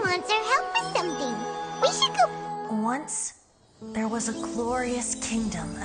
Wants our help with something. We should go. Once, there was a glorious kingdom.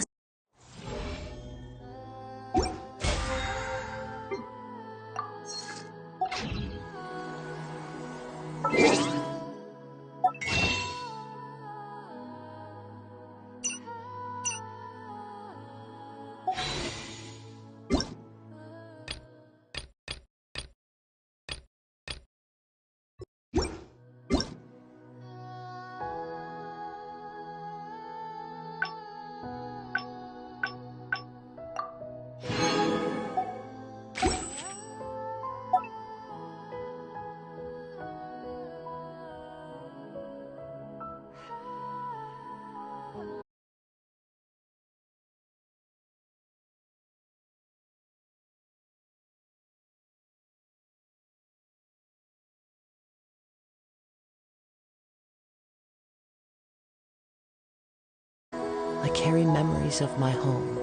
I carry memories of my home.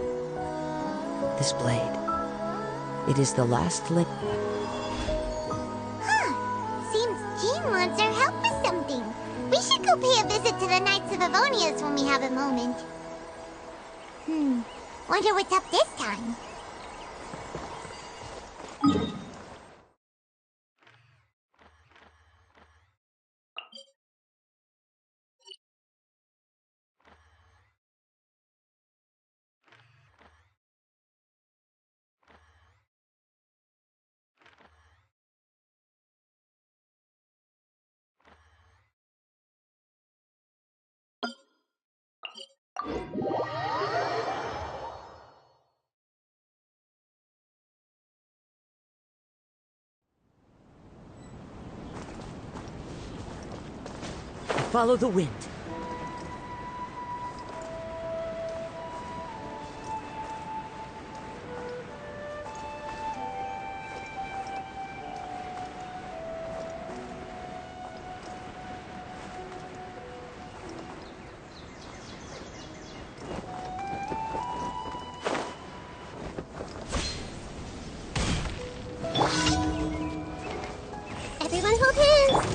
This blade, it is the last link. Seems Jean wants our help with something. We should go pay a visit to the Knights of Avonius when we have a moment. Wonder what's up this time. Follow the wind. Everyone hold hands!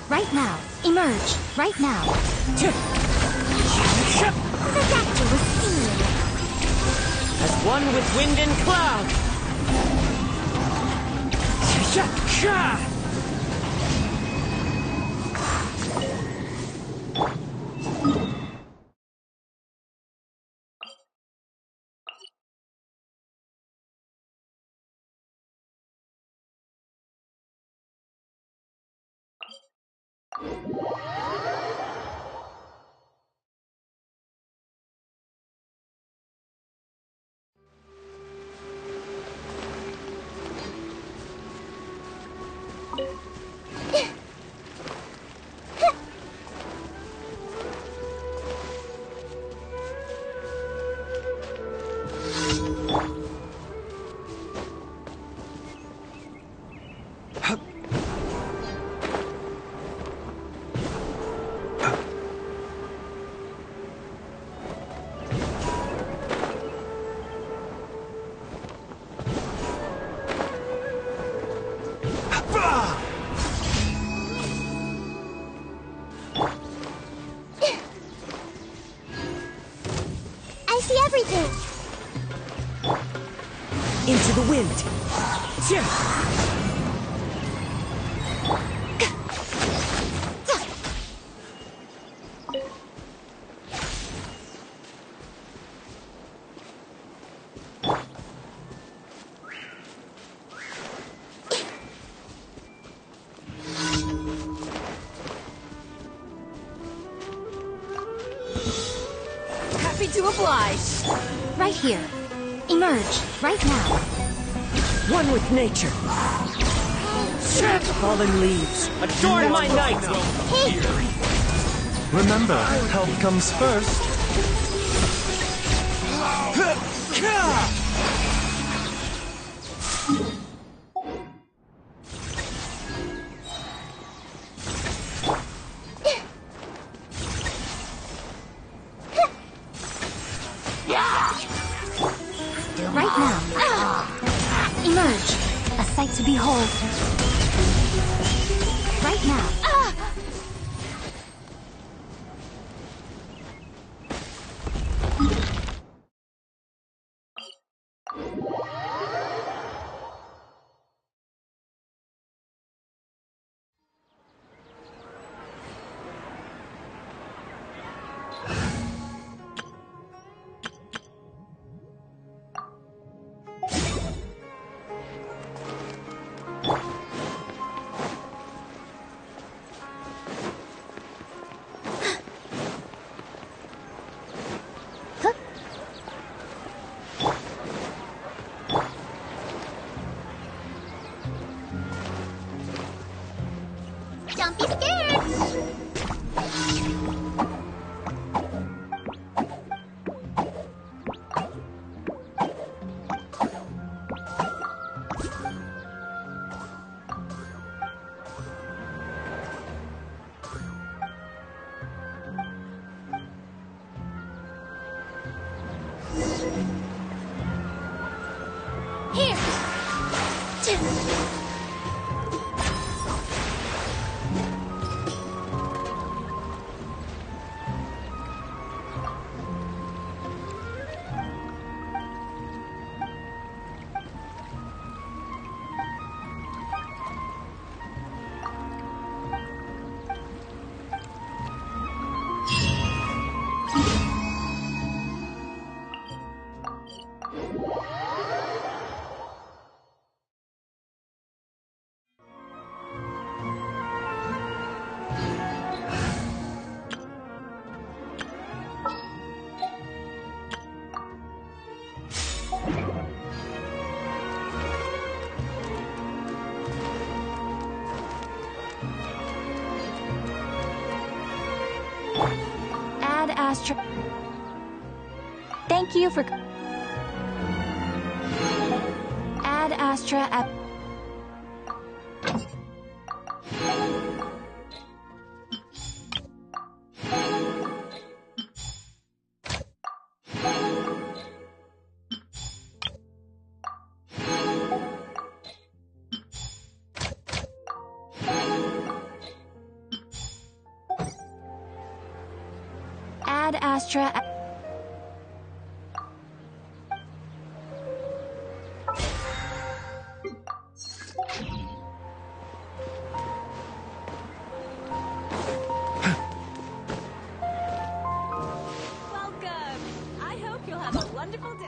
Right now. Emerge. Right now. The raptor was seen. As one with wind and cloud. Everything. Into the wind. Happy to oblige. Right here. Emerge right now. One with nature. Fallen leaves. Adorn my night. Remember, health comes first. Right now. Emerge. A sight to behold. Right now. Don't be scared. Here. Ad Astra. Thank you for. Ad Astra app. Ad Astra. Welcome! I hope you'll have a wonderful day.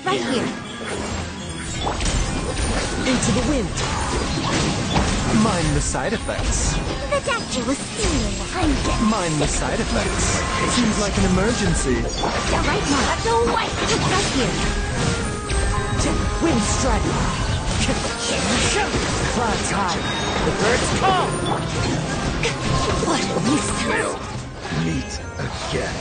Right here. Into the wind. Mind the side effects. The doctor was seeing behind it. Mind the side effects. Seems like an emergency. Yeah, right now. No way. Just right here. Wind strike. Clouds high. The birds call. What a nuisance. Meet again.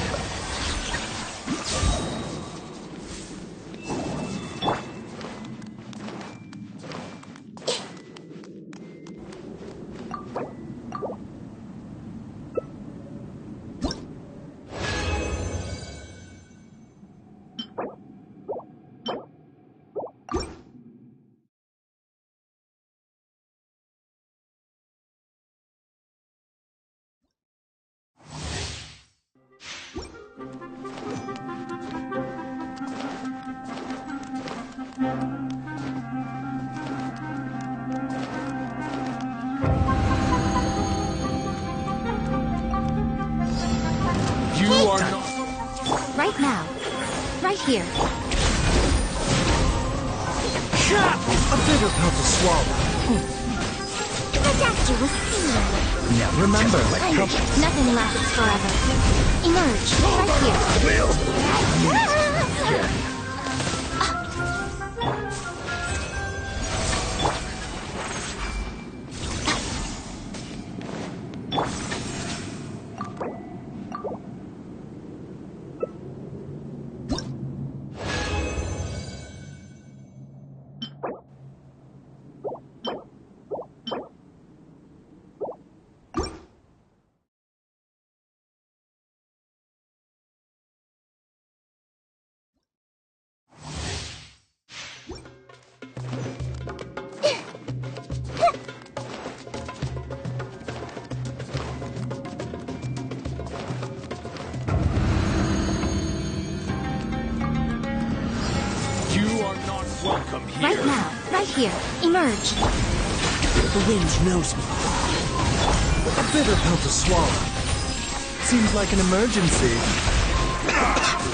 You are not. Right now. Right here. A bitter pill to swallow. The doctor was seeing. Now remember, Nothing lasts forever. Emerge. Right here. welcome here. Right now. Right here. Emerge. The wind knows me. A bitter pill to swallow. Seems like an emergency.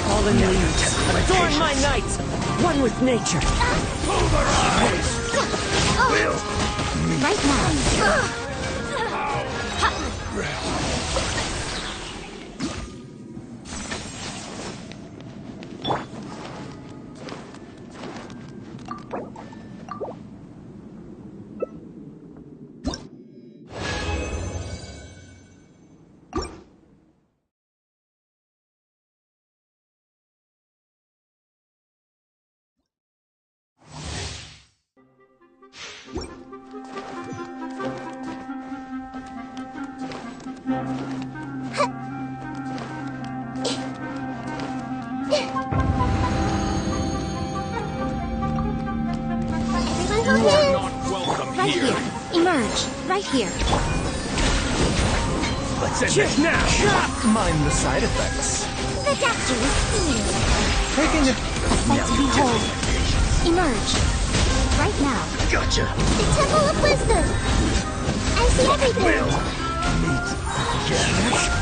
Fallen leaves, adorn my night, one with nature. Pulverize! Right now. right here. Emerge, right here. Let's end this now. Mind the side effects. The doctor is here. Taking a Sight to behold. Emerge, right now. gotcha. The Temple of Wisdom. I see everything. Meet again.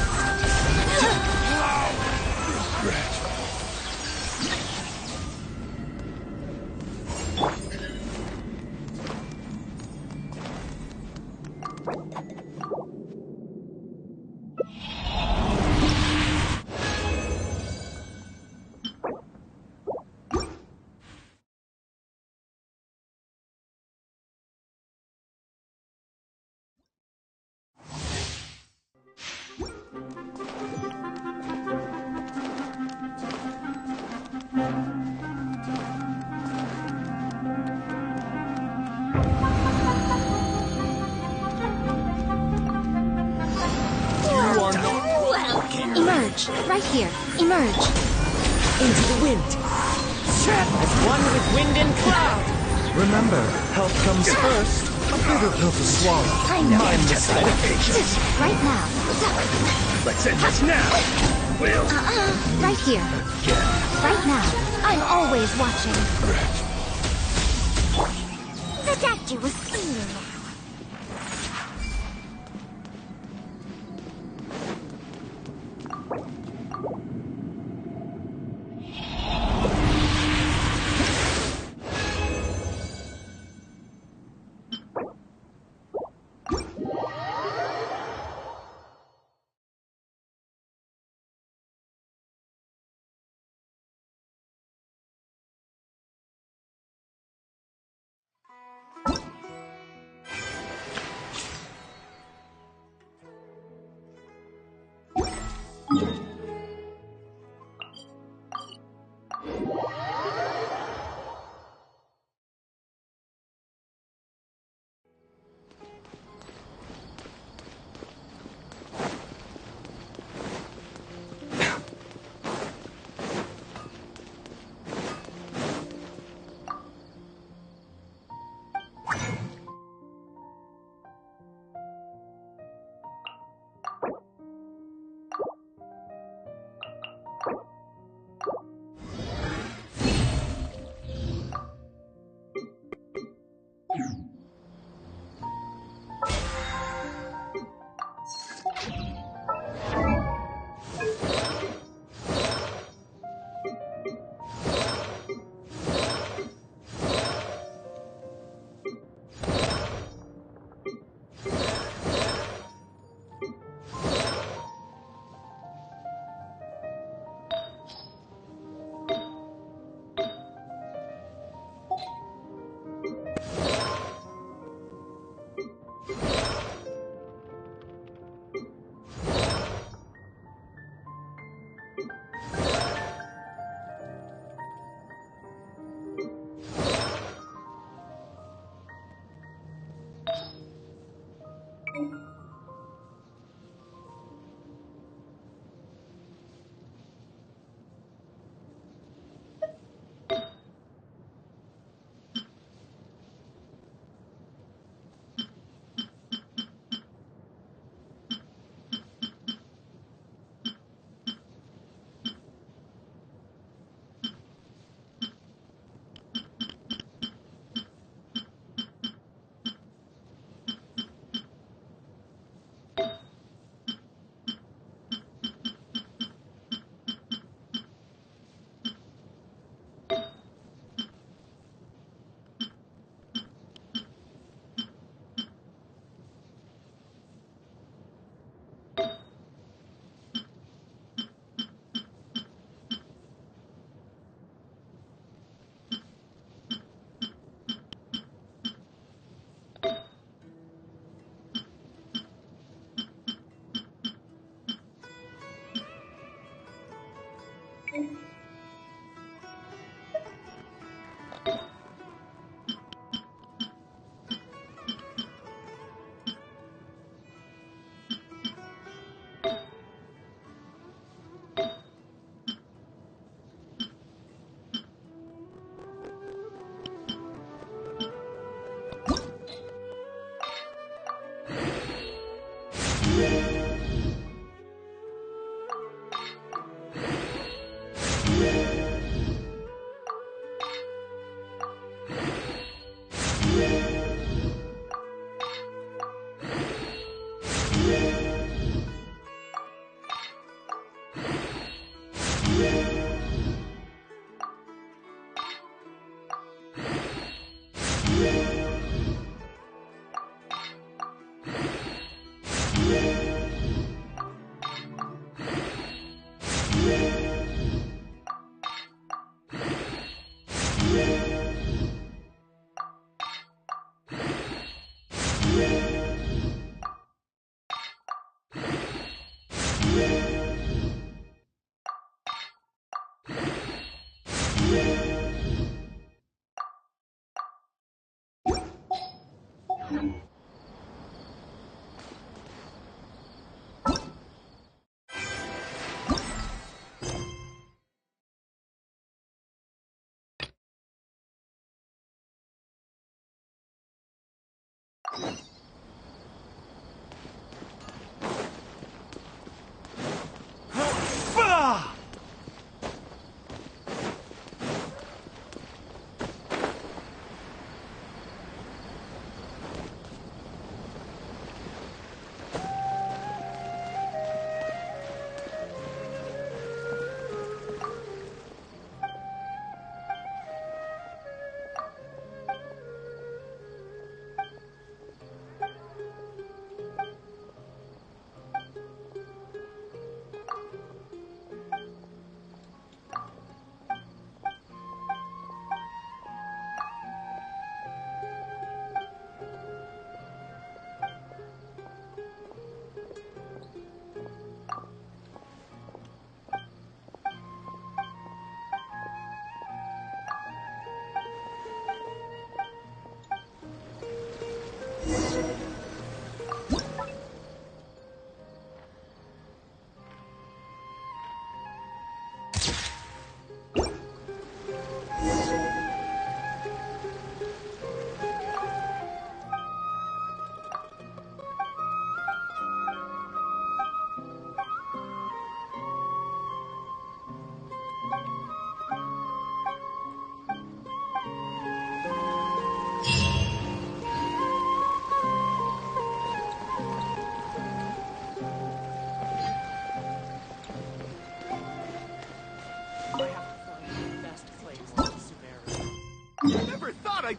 Emerge, right here. Emerge. Into the wind. As one with wind and cloud. Remember, health comes first. A bitter pill to swallow. I know. Mind the side effects. Right now. Let's end this now. Will Right here. Right now. I'm always watching. The doctor will see you now. Never thought I'd...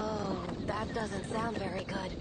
Oh, that doesn't sound very good.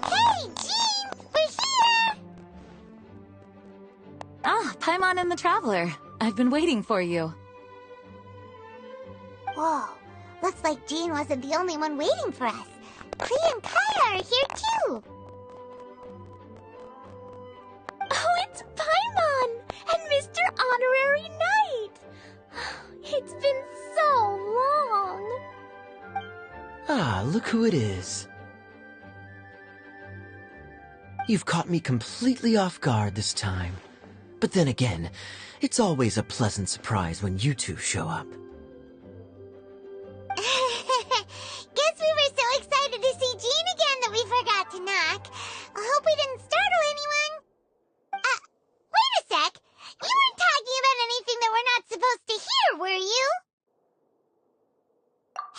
Hey, Jean! We're here! Ah, Paimon and the Traveler. I've been waiting for you. Whoa, looks like Jean wasn't the only one waiting for us. Klee and Kaya are here too. Oh, it's Paimon and Mr. Honorary Knight. It's been so long. Ah, look who it is. You've caught me completely off guard this time. But then again, it's always a pleasant surprise when you two show up. Guess we were so excited to see Jean again that we forgot to knock. I hope we didn't startle anyone. Wait a sec. You weren't talking about anything that we're not supposed to hear, were you?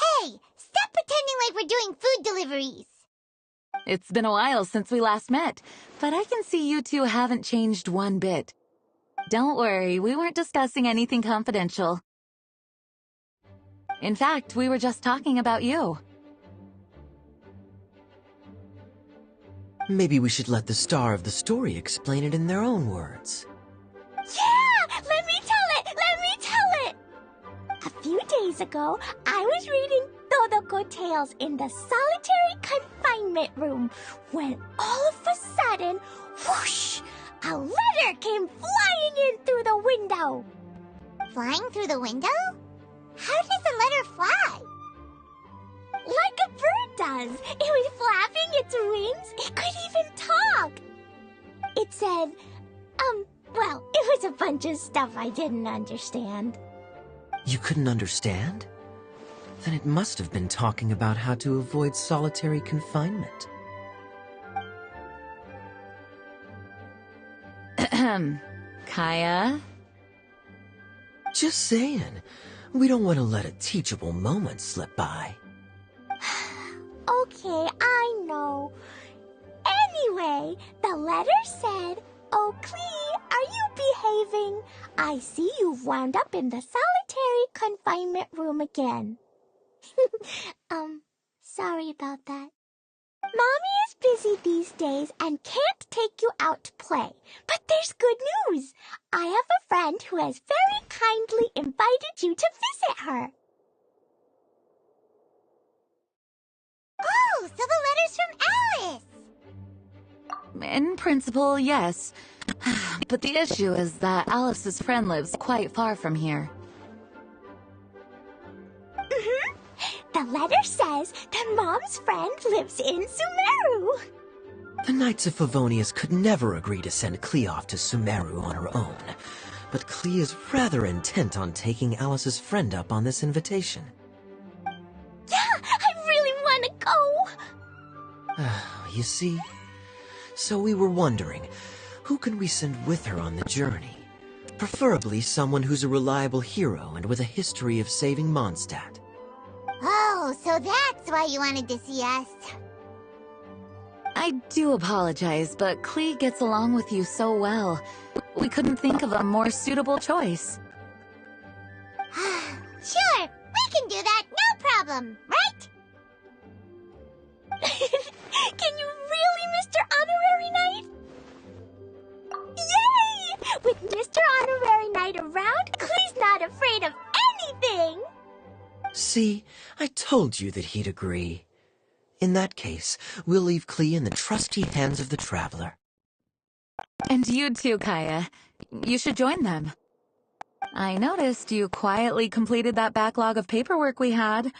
Hey, stop pretending like we're doing food deliveries. It's been a while since we last met, but I can see you two haven't changed one bit. Don't worry, we weren't discussing anything confidential. In fact, we were just talking about you. Maybe we should let the star of the story explain it in their own words. Yeah! Let me tell it! A few days ago, I was reading Todoko Tales in the solitary confinement room when all of a sudden, whoosh! A letter came flying in through the window. Flying through the window? How does a letter fly? Like a bird does. It was flapping its wings. It could even talk. It said, well, it was a bunch of stuff I didn't understand. You couldn't understand? Then it must have been talking about how to avoid solitary confinement. Kaya? Just saying. We don't want to let a teachable moment slip by. Okay, I know. Anyway, the letter said, "Oh, Klee, are you behaving? I see you've wound up in the solitary confinement room again." Sorry about that. Mommy is busy these days and can't take you out to play. But there's good news. I have a friend who has very kindly invited you to visit her. Oh, so the letter's from Alice! In principle, yes. But the issue is that Alice's friend lives quite far from here. The letter says that Mom's friend lives in Sumeru. The Knights of Favonius could never agree to send Klee off to Sumeru on her own. But Klee is rather intent on taking Alice's friend up on this invitation. Yeah, I really want to go. You see? So we were wondering, who can we send with her on the journey? Preferably someone who's a reliable hero and with a history of saving Mondstadt. Oh, so that's why you wanted to see us. I do apologize, but Klee gets along with you so well. We couldn't think of a more suitable choice. Sure, we can do that, no problem, right? Can you really, Mr. Honorary Knight? Yay! With Mr. Honorary Knight around, Klee's not afraid of anything! See, I told you that he'd agree. In that case, we'll leave Klee in the trusty hands of the Traveler. And you too, Kaya. You should join them. I noticed you quietly completed that backlog of paperwork we had.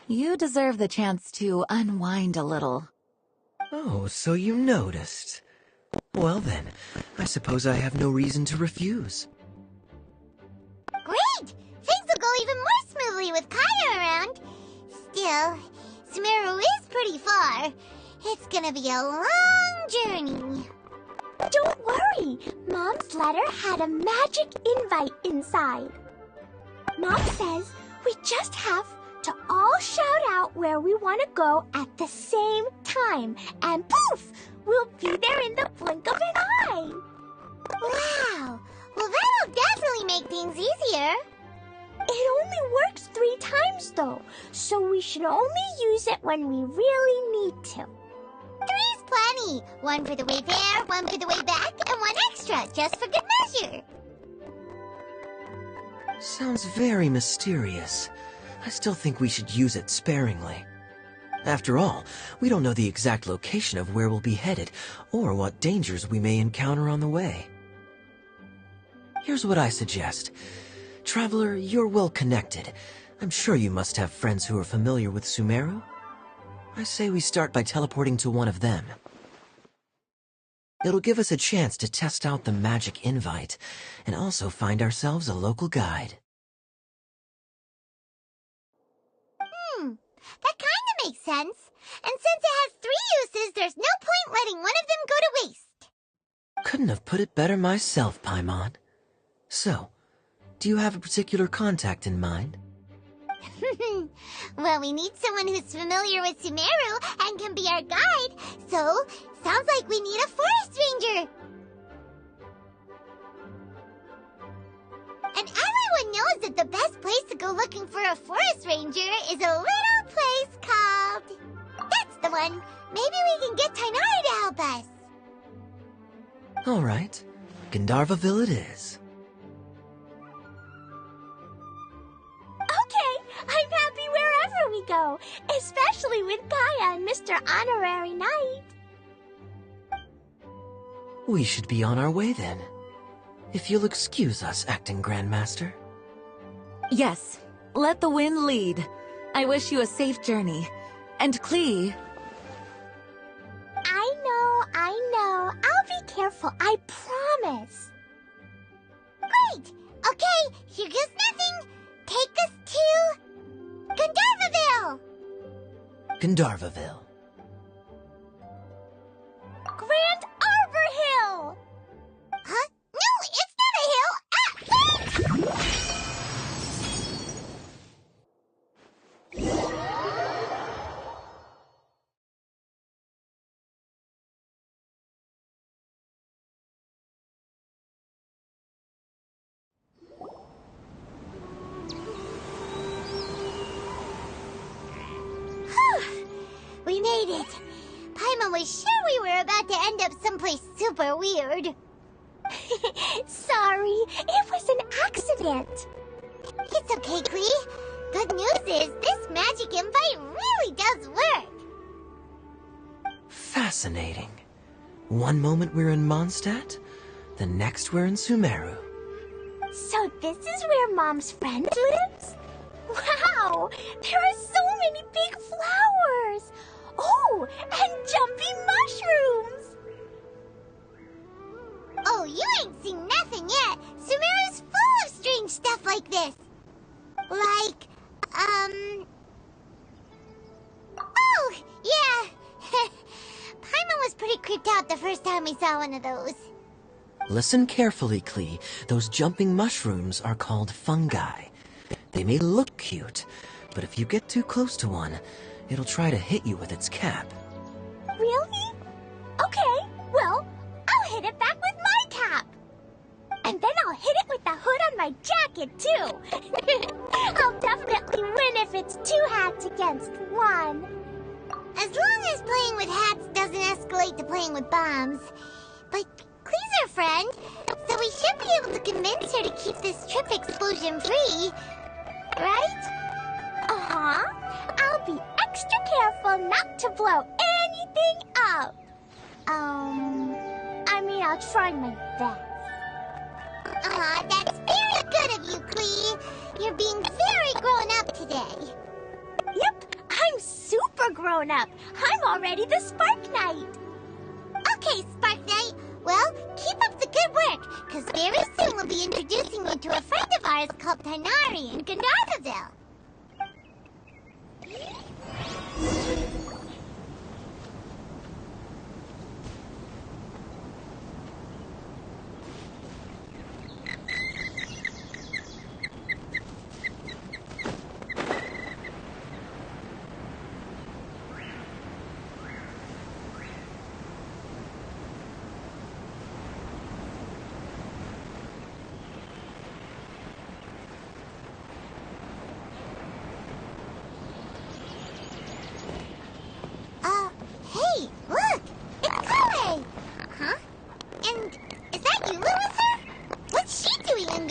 You deserve the chance to unwind a little. Oh, so you noticed. Well then, I suppose I have no reason to refuse. Great! Things will go even more smoothly with Kaya around. Still, Sumeru is pretty far. It's gonna be a long journey. Don't worry, Mom's letter had a magic invite inside. Mom says we just have to all shout out where we want to go at the same time, and poof, we'll be there in the blink of an eye. Wow! Well, that'll definitely make things easier. It only works 3 times though, so we should only use it when we really need to. 3's plenty. 1 for the way there, 1 for the way back, and 1 extra, just for good measure. Sounds very mysterious. I still think we should use it sparingly. After all, we don't know the exact location of where we'll be headed, or what dangers we may encounter on the way. Here's what I suggest. Traveler, you're well connected. I'm sure you must have friends who are familiar with Sumeru. I say we start by teleporting to one of them. It'll give us a chance to test out the magic invite, and also find ourselves a local guide. That kinda makes sense. And since it has 3 uses, there's no point letting one of them go to waste. Couldn't have put it better myself, Paimon. So, do you have a particular contact in mind? Well, we need someone who's familiar with Sumeru and can be our guide, so sounds like we need a forest ranger. And everyone knows that the best place to go looking for a forest ranger is a little place called... That's the one. Maybe we can get Tainari to help us. All right. Gandharvaville it is. Okay, I'm happy wherever we go, especially with Gaia and Mr. Honorary Knight. We should be on our way then. If you'll excuse us, Acting Grandmaster. Yes, let the wind lead. I wish you a safe journey. And Klee... I know. I'll be careful, I promise. Great! Okay, here goes nothing. Take us to... Gandharvaville! Gandharvaville. Grand Arbor Hill! Huh? No, it's not a hill! Ah! We made it. Paimon was sure we were about to end up someplace super weird. Sorry, it was an accident. It's okay, Klee. Good news is this magic invite really does work. Fascinating. One moment we're in Mondstadt, the next we're in Sumeru. So this is where Mom's friend lives? Wow, there are so many big flowers. Oh, and jumping mushrooms. Oh, you ain't seen nothing yet. Sumeru's full of strange stuff like this. Like, Oh, yeah. Paimon was pretty creeped out the first time we saw one of those. Listen carefully, Klee. Those jumping mushrooms are called fungi. They may look cute, but if you get too close to one, it'll try to hit you with its cap. Really? Okay, well, I'll hit it back with my cap. And then I'll hit it with the hood on my jacket, too. I'll definitely win if it's 2 hats against 1. As long as playing with hats doesn't escalate to playing with bombs. But Klee's our friend, so we should be able to convince her to keep this trip explosion-free. Right? Uh-huh. I'll be extra careful not to blow anything up. I'll try my best. That's very good of you, Klee. You're being very grown up today. Yep, I'm super grown up. I'm already the Spark Knight. Okay, Spark Knight. Well, keep up the good work, because very soon we'll be introducing you to a friend of ours called Tainari in Gandharvaville.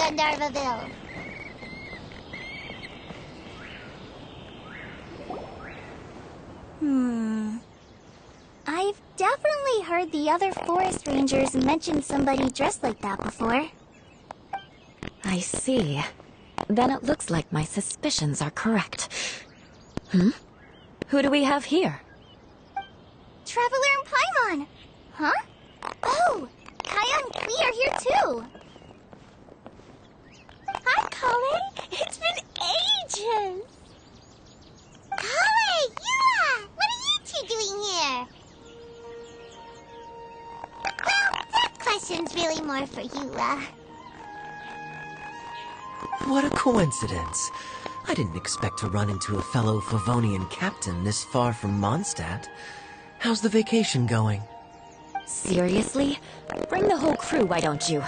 Gandharvaville. I've definitely heard the other forest rangers mention somebody dressed like that before. I see. Then it looks like my suspicions are correct. Who do we have here? Traveler and Paimon! Huh? Oh! Kaya and Klee are here too! Hi, Kale! It's been ages! Kale, Yua! What are you two doing here? Well, that question's really more for Yua. What a coincidence. I didn't expect to run into a fellow Favonian captain this far from Mondstadt. How's the vacation going? Seriously? Bring the whole crew, why don't you?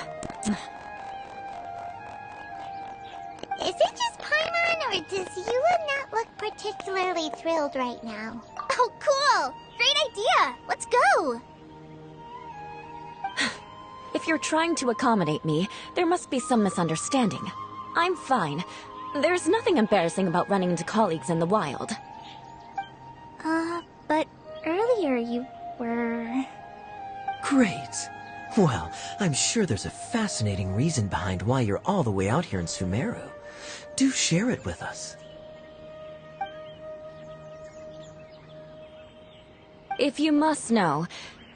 Is it just Paimon, or does Yua not look particularly thrilled right now? Oh, cool! Great idea! Let's go! If you're trying to accommodate me, there must be some misunderstanding. I'm fine. There's nothing embarrassing about running into colleagues in the wild. But earlier you were... Great. Well, I'm sure there's a fascinating reason behind why you're all the way out here in Sumeru. Do share it with us. If you must know,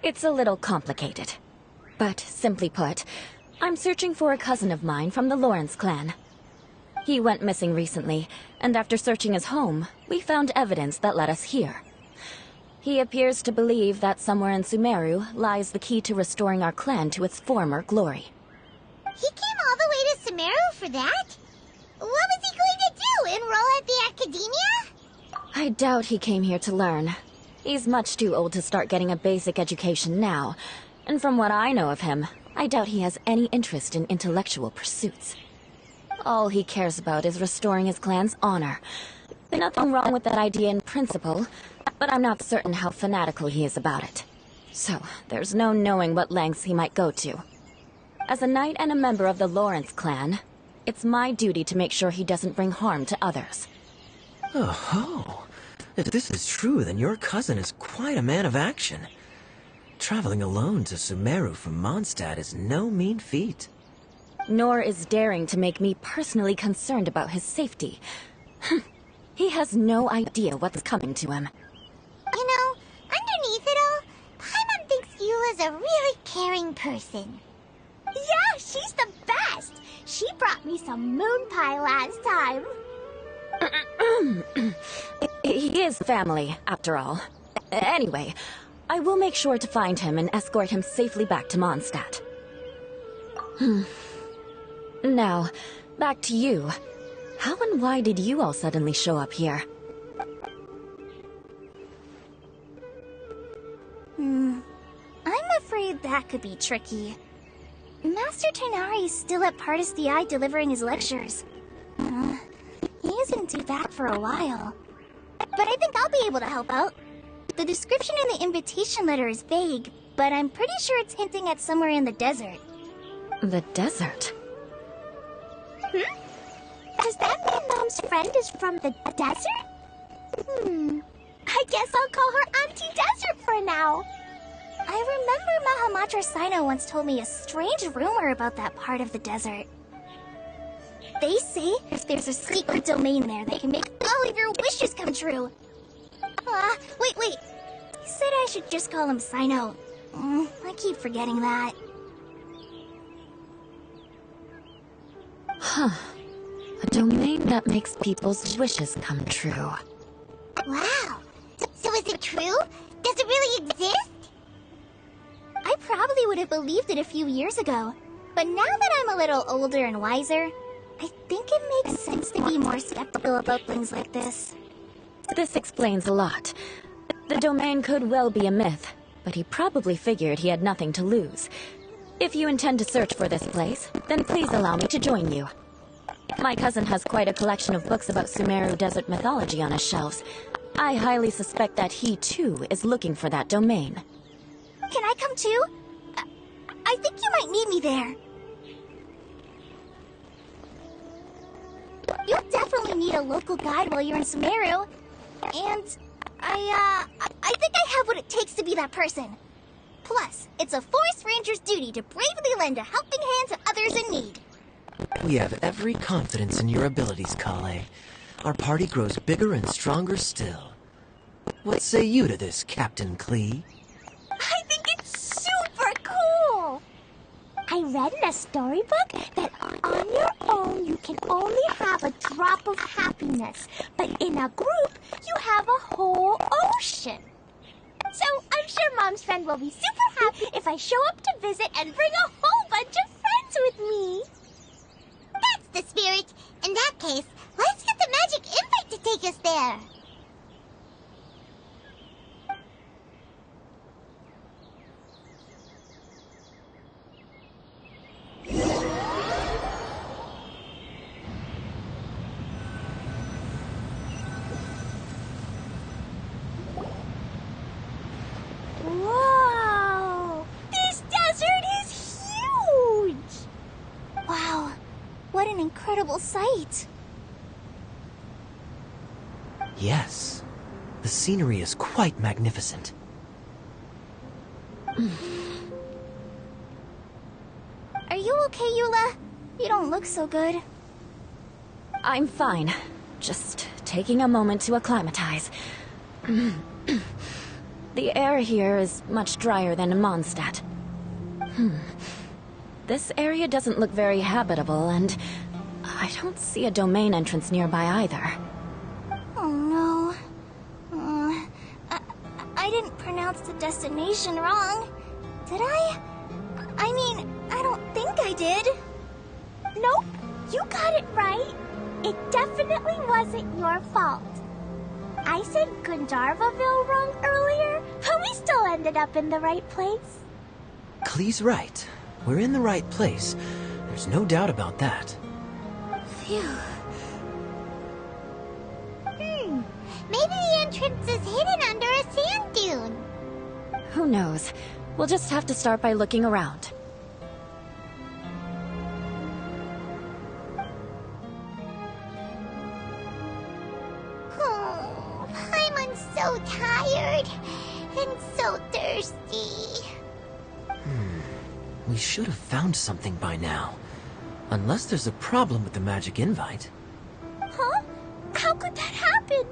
it's a little complicated. But simply put, I'm searching for a cousin of mine from the Lawrence clan. He went missing recently, and after searching his home, we found evidence that led us here. He appears to believe that somewhere in Sumeru lies the key to restoring our clan to its former glory. He came all the way to Sumeru for that? What was he going to do, enroll at the academia? I doubt he came here to learn. He's much too old to start getting a basic education now, and from what I know of him, I doubt he has any interest in intellectual pursuits. All he cares about is restoring his clan's honor. There's nothing wrong with that idea in principle, but I'm not certain how fanatical he is about it. So, there's no knowing what lengths he might go to. As a knight and a member of the Lawrence clan, it's my duty to make sure he doesn't bring harm to others. Oh, if this is true, then your cousin is quite a man of action. Traveling alone to Sumeru from Mondstadt is no mean feat. Nor is daring to make me personally concerned about his safety. He has no idea what's coming to him. You know, underneath it all, Paimon thinks Yua's a really caring person. Yeah, she's the best! She brought me some moon pie last time. He is family, after all. Anyway, I will make sure to find him and escort him safely back to Mondstadt. Now, back to you. How and why did you all suddenly show up here? I'm afraid that could be tricky. Master Tighnari's still at Pardis the Eye delivering his lectures. He isn't due back for a while. But I think I'll be able to help out. The description in the invitation letter is vague, but I'm pretty sure it's hinting at somewhere in the desert. The desert? Does that mean Mom's friend is from the desert? I guess I'll call her Auntie Desert for now. I remember Mahamatra Sino once told me a strange rumor about that part of the desert. They say if there's a secret domain there that can make all of your wishes come true. Wait. He said I should just call him Sino. I keep forgetting that. Huh. A domain that makes people's wishes come true. Wow. So is it true? Does it really exist? I probably would have believed it a few years ago. But now that I'm a little older and wiser, I think it makes sense to be more skeptical about things like this. This explains a lot. The domain could well be a myth, but he probably figured he had nothing to lose. If you intend to search for this place, then please allow me to join you. My cousin has quite a collection of books about Sumeru desert mythology on his shelves. I highly suspect that he, too, is looking for that domain. Can I come too? I think you might need me there. need a local guide while you're in Sumeru. And I think I have what it takes to be that person. Plus, it's a forest ranger's duty to bravely lend a helping hand to others in need. We have every confidence in your abilities, Kale. Our party grows bigger and stronger still. What say you to this, Captain Klee? I think it's super cool! I read in a storybook that on your own you can only have a drop of happiness, but in a group you have a whole ocean. So I'm sure Mom's friend will be super happy if I show up to visit and bring a whole bunch of friends with me. That's the spirit. In that case, let's get the magic impact to take us there. Whoa! This desert is huge! Wow, what an incredible sight. Yes. The scenery is quite magnificent. Are you okay, Eula? You don't look so good. I'm fine. Just taking a moment to acclimatize. The air here is much drier than in Mondstadt. This area doesn't look very habitable, and I don't see a domain entrance nearby either. Oh no. I didn't pronounce the destination wrong. Did I? I mean, I don't think I did. Nope, you got it right. It definitely wasn't your fault. I said Gandharvaville wrong earlier, but we still ended up in the right place. Klee's right. We're in the right place. There's no doubt about that. Phew. Maybe the entrance is hidden under a sand dune. Who knows? We'll just have to start by looking around. Oh, Paimon's so tired and so thirsty. We should have found something by now. Unless there's a problem with the magic invite. Huh? How could that happen?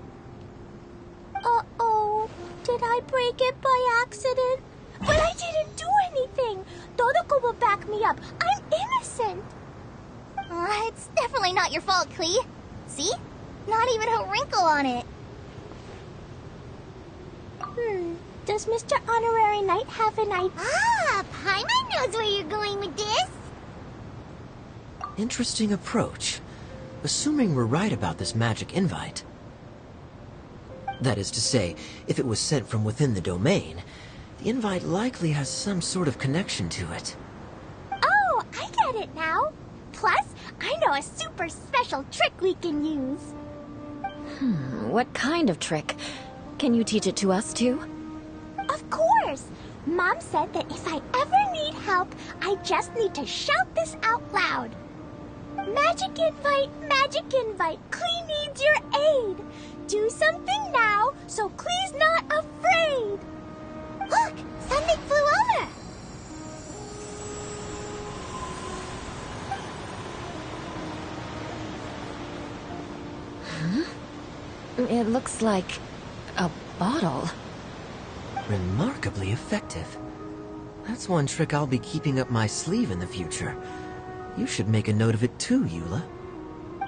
Uh-oh. Did I break it by accident? But I didn't do anything. Todoko will back me up. I'm innocent. It's definitely not your fault, Klee. See? Not even a wrinkle on it. Does Mr. Honorary Knight have an idea? Ah, Paimon knows where you're going with this. Interesting approach. Assuming we're right about this magic invite. That is to say, if it was sent from within the domain, the invite likely has some sort of connection to it. Oh, I get it now. Plus, I know a super special trick we can use. What kind of trick? Can you teach it to us too? Of course! Mom said that if I ever need help, I just need to shout this out loud. Magic invite, Klee needs your aid. Do something now, so Klee's not afraid. Look, something flew over. It looks like a bottle. Remarkably effective. That's one trick I'll be keeping up my sleeve in the future. You should make a note of it too, Eula.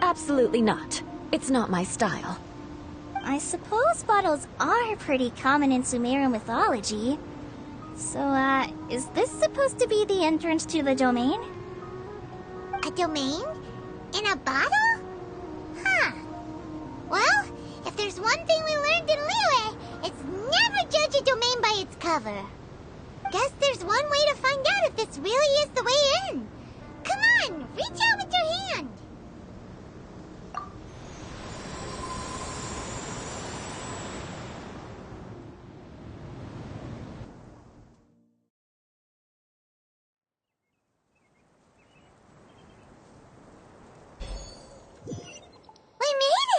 Absolutely not. It's not my style. I suppose bottles are pretty common in Sumeru mythology. So, is this supposed to be the entrance to the domain? A domain? In a bottle? Huh. Well, if there's one thing we learned in Liyue, it's never judge a domain by its cover. Guess there's one way to find out if this really is the way in. Come on, reach out with your hand. We made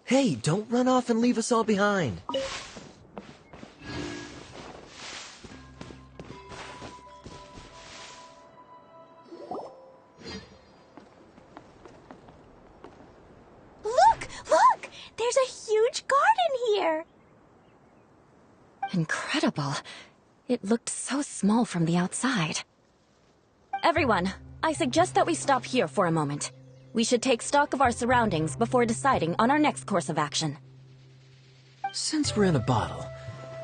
Hey, don't run off and leave us all behind. Look! There's a huge garden here! Incredible. It looked so small from the outside. Everyone, I suggest that we stop here for a moment. We should take stock of our surroundings before deciding on our next course of action. Since we're in a bottle,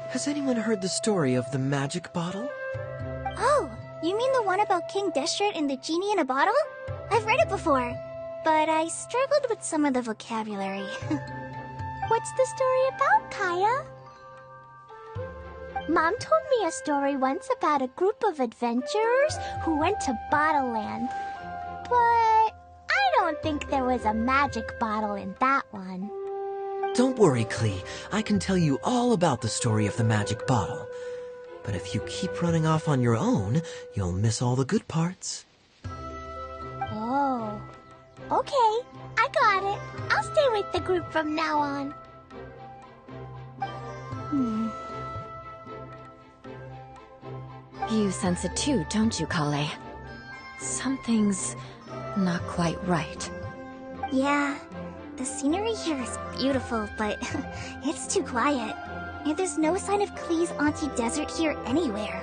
has anyone heard the story of the magic bottle? Oh, you mean the one about King Destret and the genie in a bottle? I've read it before, but I struggled with some of the vocabulary. What's the story about, Kaya? Mom told me a story once about a group of adventurers who went to Bottle Land. But I don't think there was a magic bottle in that one. Don't worry, Klee. I can tell you all about the story of the magic bottle. But if you keep running off on your own, you'll miss all the good parts. Oh. Okay, I got it. I'll stay with the group from now on. You sense it too, don't you, Kale? Something's not quite right. Yeah, the scenery here is beautiful, but it's too quiet. And there's no sign of Klee's Auntie Desert here anywhere.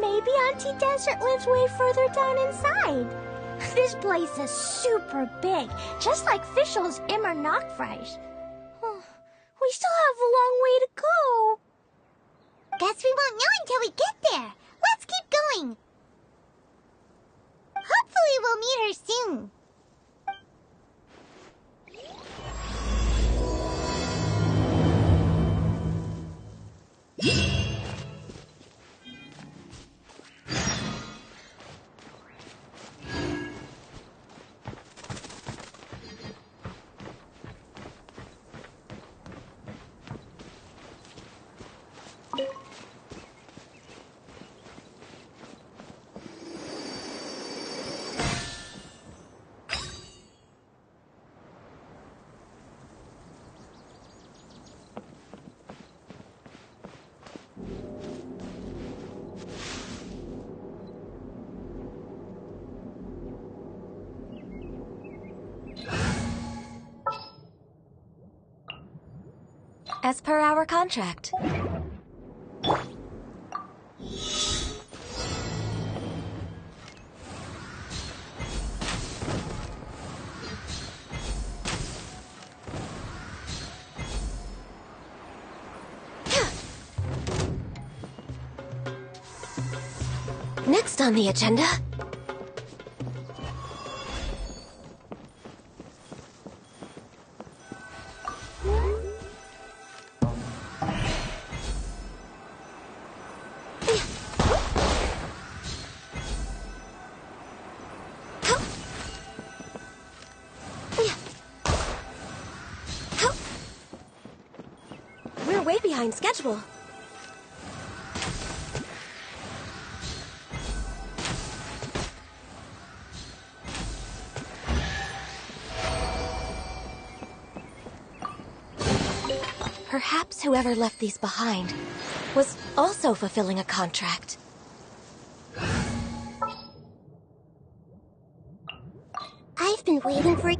Maybe Auntie Desert lives way further down inside. This place is super big, just like Fischl's Immer Nachtreich. We still have a long way to go. Guess we won't know until we get there. Let's keep going. Hopefully we'll meet her soon. As per our contract. Next on the agenda. We're way behind schedule. Perhaps whoever left these behind was also fulfilling a contract. I've been waiting for...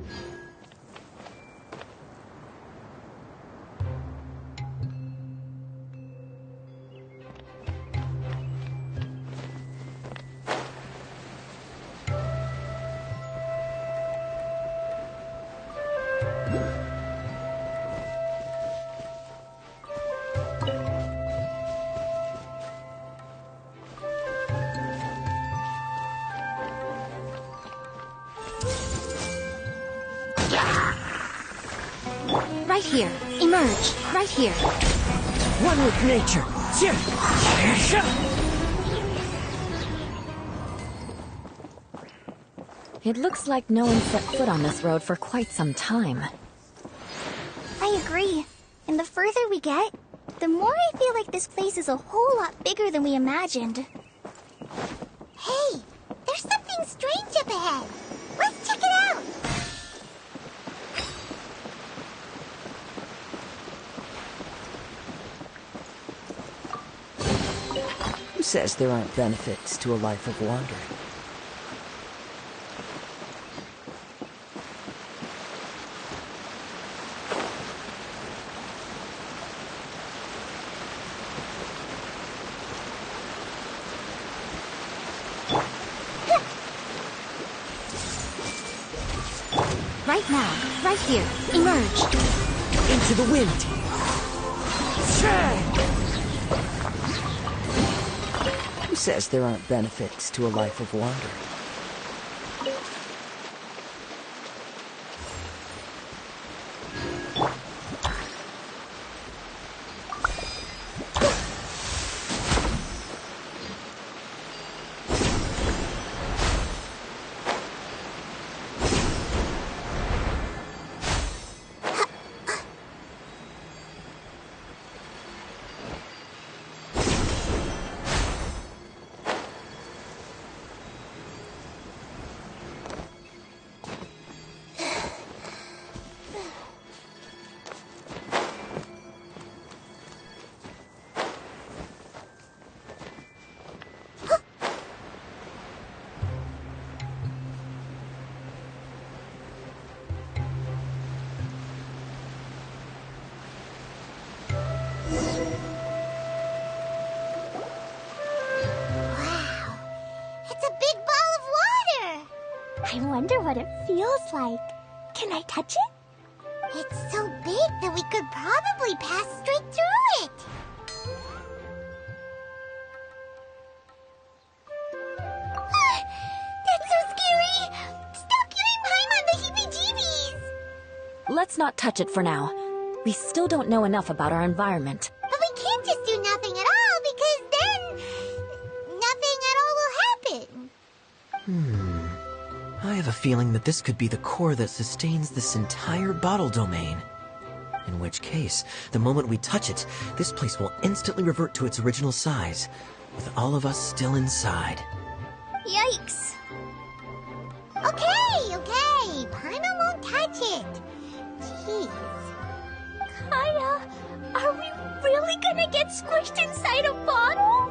Right here. Emerge. Right here. One with nature. It looks like no one set foot on this road for quite some time. I agree. And the further we get, the more I feel like this place is a whole lot bigger than we imagined. Hey, There's something strange up ahead. Let's check it out. Who says there aren't benefits to a life of wandering? Right now, right here, emerge. Into the wind! Who says there aren't benefits to a life of wandering? Wow. It's a big ball of water. I wonder what it feels like. Can I touch it? It's so big that we could probably pass straight through it. That's so scary. Stop giving Paimon the heebie-jeebies. Let's not touch it for now. We still don't know enough about our environment. But we can't just do nothing at all because then nothing at all will happen. I have a feeling that this could be the core that sustains this entire bottle domain. In which case, the moment we touch it, this place will instantly revert to its original size, with all of us still inside. Yikes. Okay. Paimon won't touch it. Jeez. Kaya, are we really gonna get squished inside a bottle?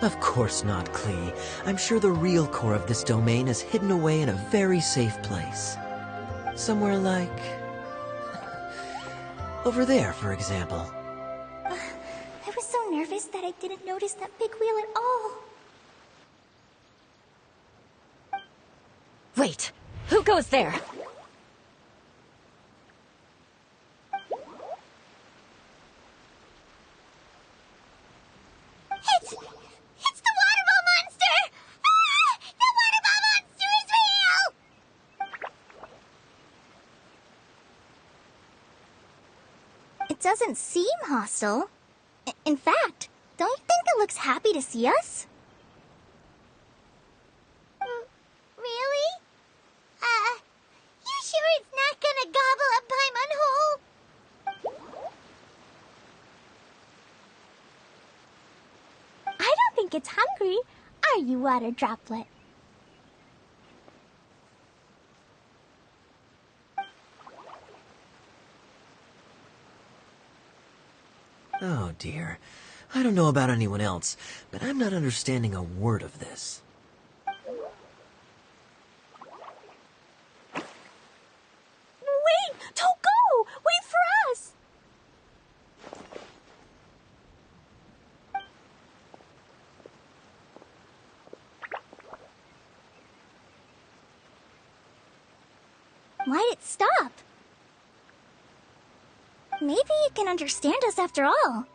Of course not, Klee. I'm sure the real core of this domain is hidden away in a very safe place. Somewhere like... over there, for example. I was so nervous that I didn't notice that big wheel at all. Wait, who goes there? It's the water ball monster! Ah! The water ball monster is real! It doesn't seem hostile. In fact, don't you think it looks happy to see us? Really? You sure it's not gonna gobble up Paimon whole? I don't think it's hungry. Are you, water droplet? Oh dear. I don't know about anyone else, but I'm not understanding a word of this. Wait! Don't go! Wait for us! Why'd it stop? Maybe it can understand us after all.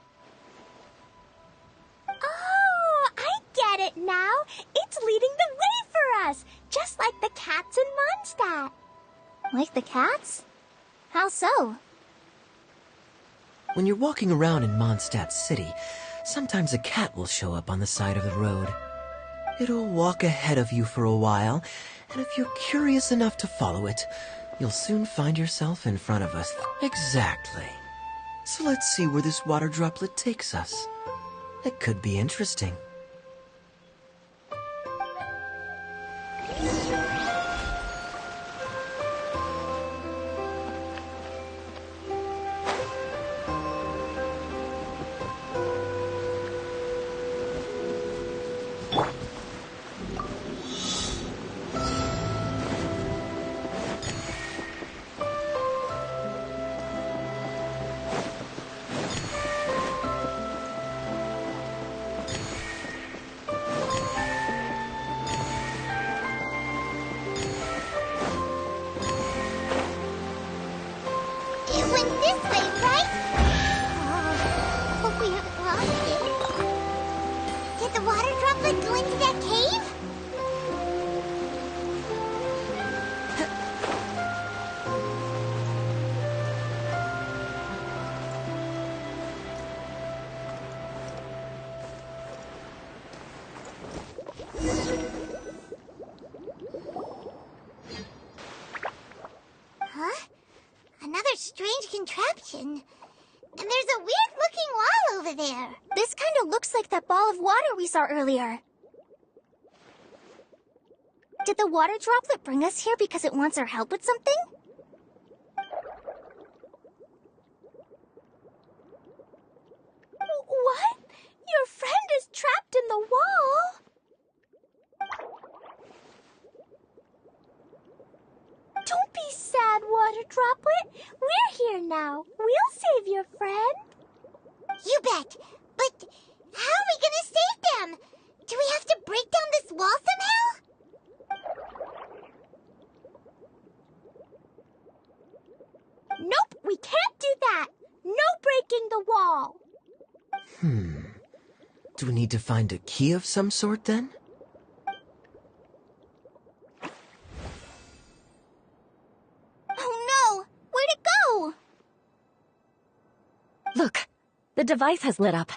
Oh, I get it now. It's leading the way for us, just like the cats in Mondstadt. Like the cats? How so? When you're walking around in Mondstadt City, sometimes a cat will show up on the side of the road. It'll walk ahead of you for a while, and if you're curious enough to follow it, you'll soon find yourself in front of us. Exactly. So let's see where this water droplet takes us. It could be interesting. It went this way, right? Oh, hope we haven't lost it. Did the water droplet go into that cave? Huh? Another strange contraption. And there's a weird-looking wall over there. This kind of looks like that ball of water we saw earlier. Did the water droplet bring us here because it wants our help with something? What? Your friend is trapped in the wall? Don't be sad, water droplet. We're here now. We'll save your friend. You bet. But how are we gonna save them? Do we have to break down this wall somehow? Nope, we can't do that. No breaking the wall. Do we need to find a key of some sort then? Oh no! Where'd it go? Look, the device has lit up.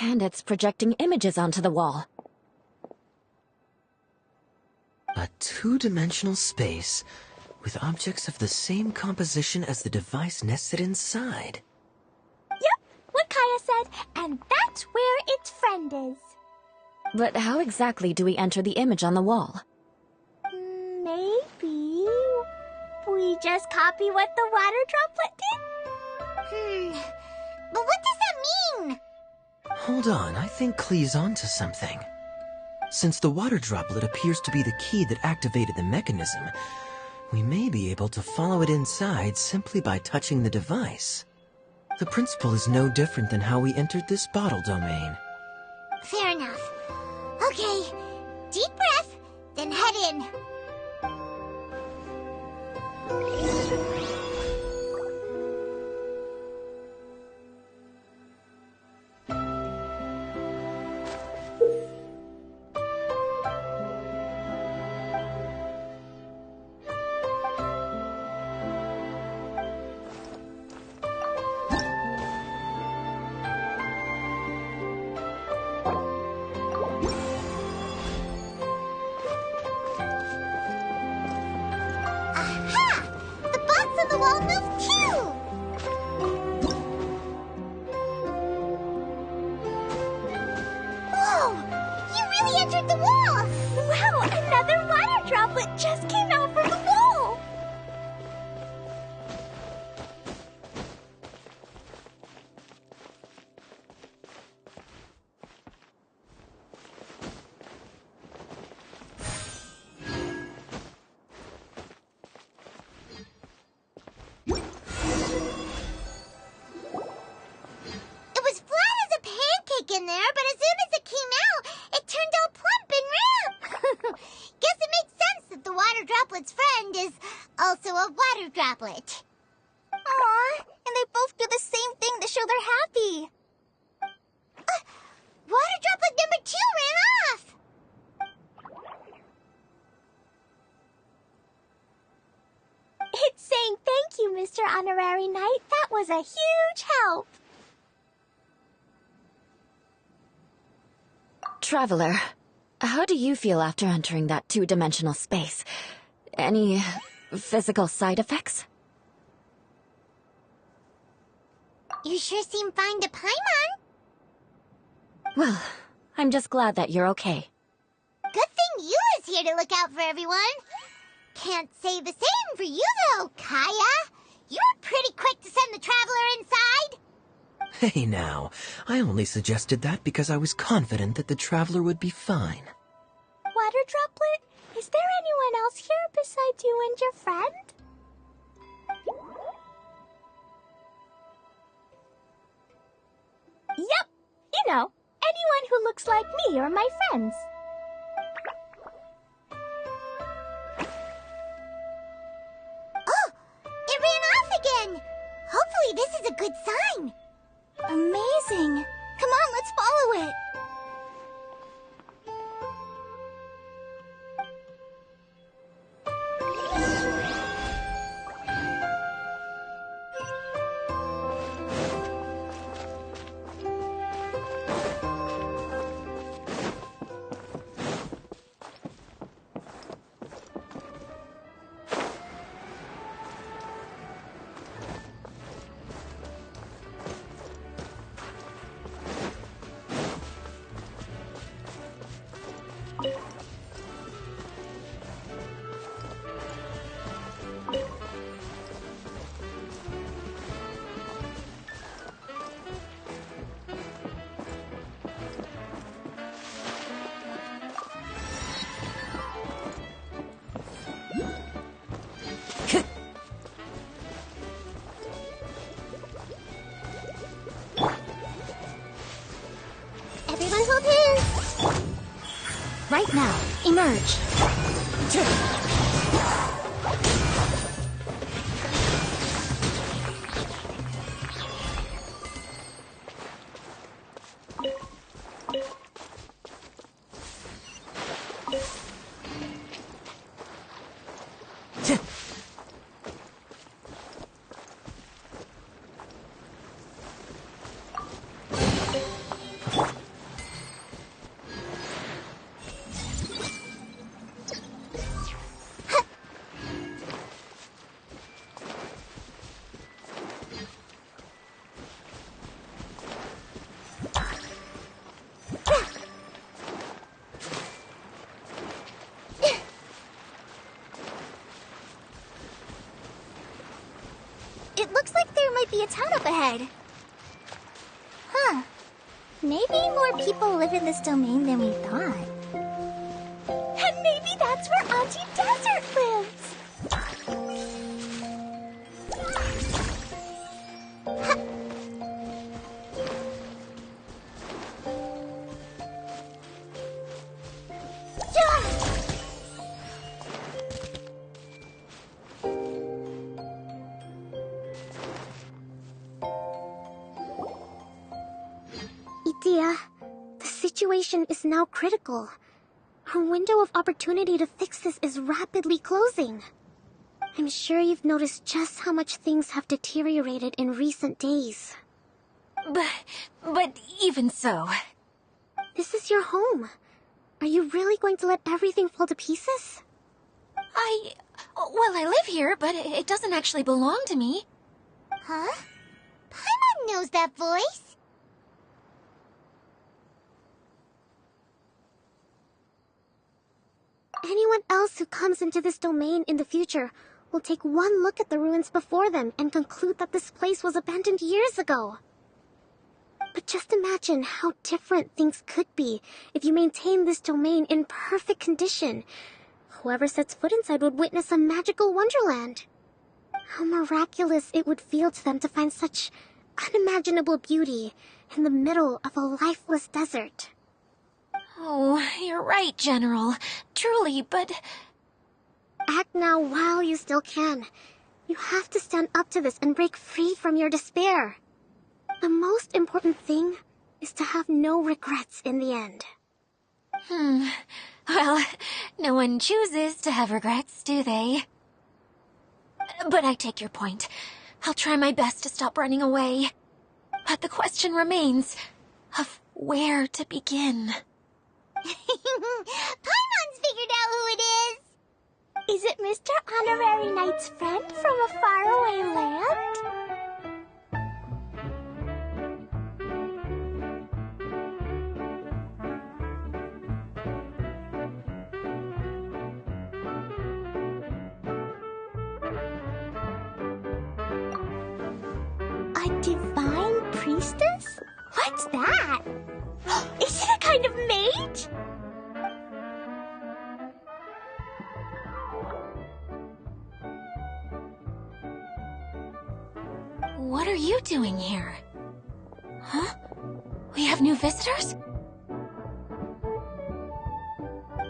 And it's projecting images onto the wall. A two-dimensional space with objects of the same composition as the device nested inside. Yep, what Kaya said, and that's where its friend is. But how exactly do we enter the image on the wall? Maybe we just copy what the water droplet did? But what does that mean? Hold on, I think Klee's onto something. Since the water droplet appears to be the key that activated the mechanism, we may be able to follow it inside simply by touching the device. The principle is no different than how we entered this bottle domain. Fair enough. Okay, deep breath, then head in. Just came out from the wall! It was flat as a pancake in there, but as soon as it came out, it turned all plump and round. Guess it makes sense that the water droplet's friend is also a water droplet. Aw, and they both do the same thing to show they're happy. Water droplet number 2 ran off. It's saying thank you, Mr. Honorary Knight. That was a huge help. Traveler, how do you feel after entering that two-dimensional space? Any physical side effects? You sure seem fine to Paimon. Well, I'm just glad that you're okay. Good thing Eula's here to look out for everyone. Can't say the same for you, though, Kaya. You were pretty quick to send the traveler inside. Hey now, I only suggested that because I was confident that the traveler would be fine. Water droplet, is there anyone else here besides you and your friend? Yep, you know, anyone who looks like me or my friends. Oh, it ran off again. this is a good sign. Amazing. Come on, let's follow it. Everyone hold hands. Right now, emerge. It looks like there might be a town up ahead. Huh. Maybe more people live in this domain than we thought. And maybe that's where Auntie Desert lives. Idea, the situation is now critical. Our window of opportunity to fix this is rapidly closing. I'm sure you've noticed just how much things have deteriorated in recent days. But even so... This is your home. Are you really going to let everything fall to pieces? Well, I live here, but it doesn't actually belong to me. Huh? Paimon knows that voice. Anyone else who comes into this domain in the future will take one look at the ruins before them and conclude that this place was abandoned years ago. But just imagine how different things could be if you maintain this domain in perfect condition. Whoever sets foot inside would witness a magical wonderland. How miraculous it would feel to them to find such unimaginable beauty in the middle of a lifeless desert. Oh, you're right, General. Truly, but... Act now while you still can. You have to stand up to this and break free from your despair. The most important thing is to have no regrets in the end. Well, no one chooses to have regrets, do they? But I take your point. I'll try my best to stop running away. But the question remains of where to begin. Paimon's figured out who it is! Is it Mr. Honorary Knight's friend from a faraway land? A divine priestess? What's that? Is it a kind of mage? What are you doing here? Huh? We have new visitors?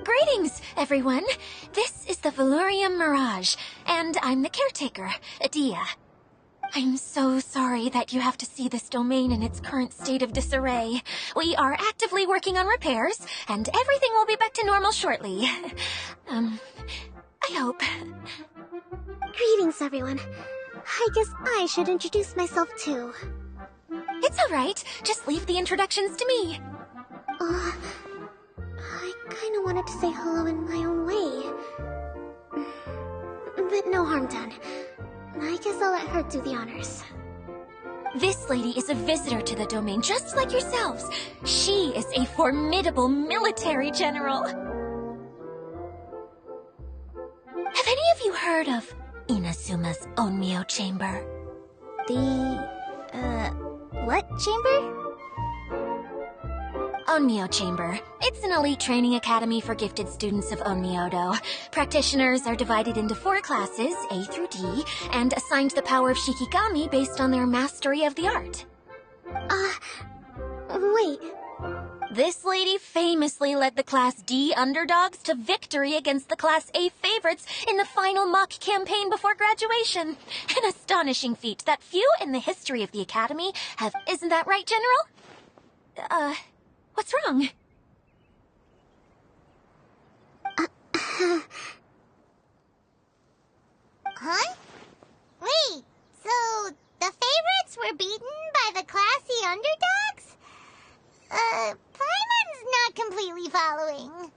Greetings, everyone. This is the Valurium Mirage, and I'm the caretaker, Adia. I'm so sorry that you have to see this domain in its current state of disarray. We are actively working on repairs, and everything will be back to normal shortly. I hope. Greetings, everyone. I guess I should introduce myself too. It's all right. Just leave the introductions to me. I kinda wanted to say hello in my own way. But no harm done. I guess I'll let her do the honors. This lady is a visitor to the domain, just like yourselves. She is a formidable military general. Have any of you heard of Inazuma's Onmyo Chamber? What chamber? Onmyo Chamber. It's an elite training academy for gifted students of Onmyodo. Practitioners are divided into 4 classes, A through D, and assigned the power of Shikigami based on their mastery of the art. Wait. This lady famously led the Class D underdogs to victory against the Class A favorites in the final mock campaign before graduation. An astonishing feat that few in the history of the academy have. Isn't that right, General? What's wrong? Huh? Wait, so the favorites were beaten by the classy underdogs? Paimon's not completely following.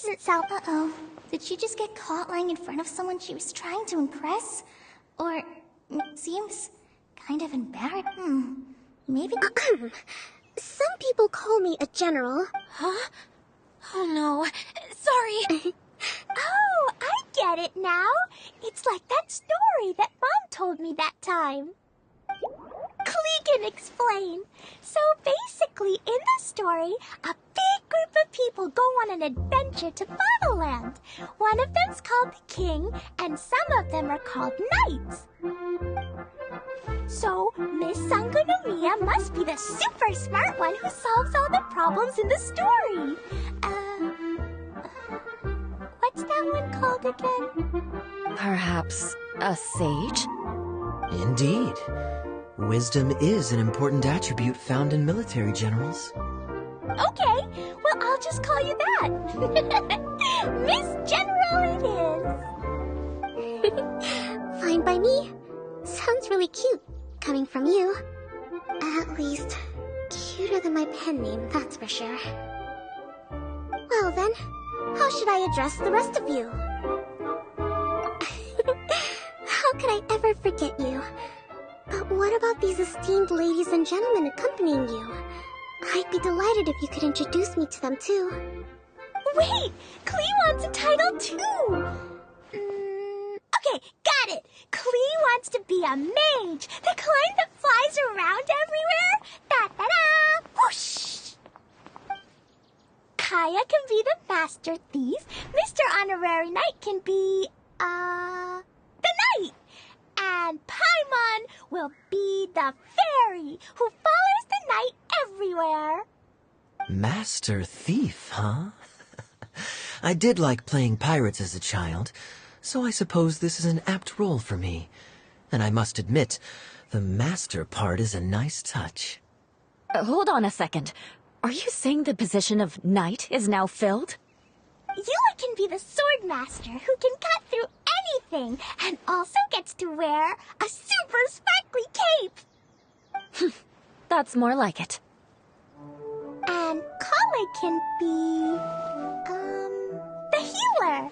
Doesn't sound. Uh-oh. Did she just get caught lying in front of someone she was trying to impress? Or it seems kind of embarrassing. Maybe. Some people call me a general. Huh? Oh no. Sorry. Oh, I get it now. It's like that story that Mom told me that time. Clegan explain. So basically, in the story, a big group of people go on an adventure to Bottleland. One of them's called the King, and some of them are called Knights. So, Miss Sangonomiya must be the super smart one who solves all the problems in the story. What's that one called again? Perhaps a sage? Indeed. Wisdom is an important attribute found in military generals. Okay, well, I'll just call you that. Miss General it is. Fine by me. Sounds really cute, coming from you. At least, cuter than my pen name, that's for sure. Well then, how should I address the rest of you? How could I ever forget you? But what about these esteemed ladies and gentlemen accompanying you? I'd be delighted if you could introduce me to them too. Wait, Klee wants a title too. Okay, got it. Klee wants to be a mage, the kind that flies around everywhere. Da-da-da! Whoosh! Kaya can be the master thief. Mr. Honorary Knight can be, the knight. And Paimon will be the fairy who follows the knight everywhere. Master Thief, huh? I did like playing pirates as a child, so I suppose this is an apt role for me. And I must admit, the master part is a nice touch. Hold on a second. Are you saying the position of knight is now filled? Yula can be the sword master who can cut through anything and also gets to wear a super sparkly cape. That's more like it. And Kale can be, the healer.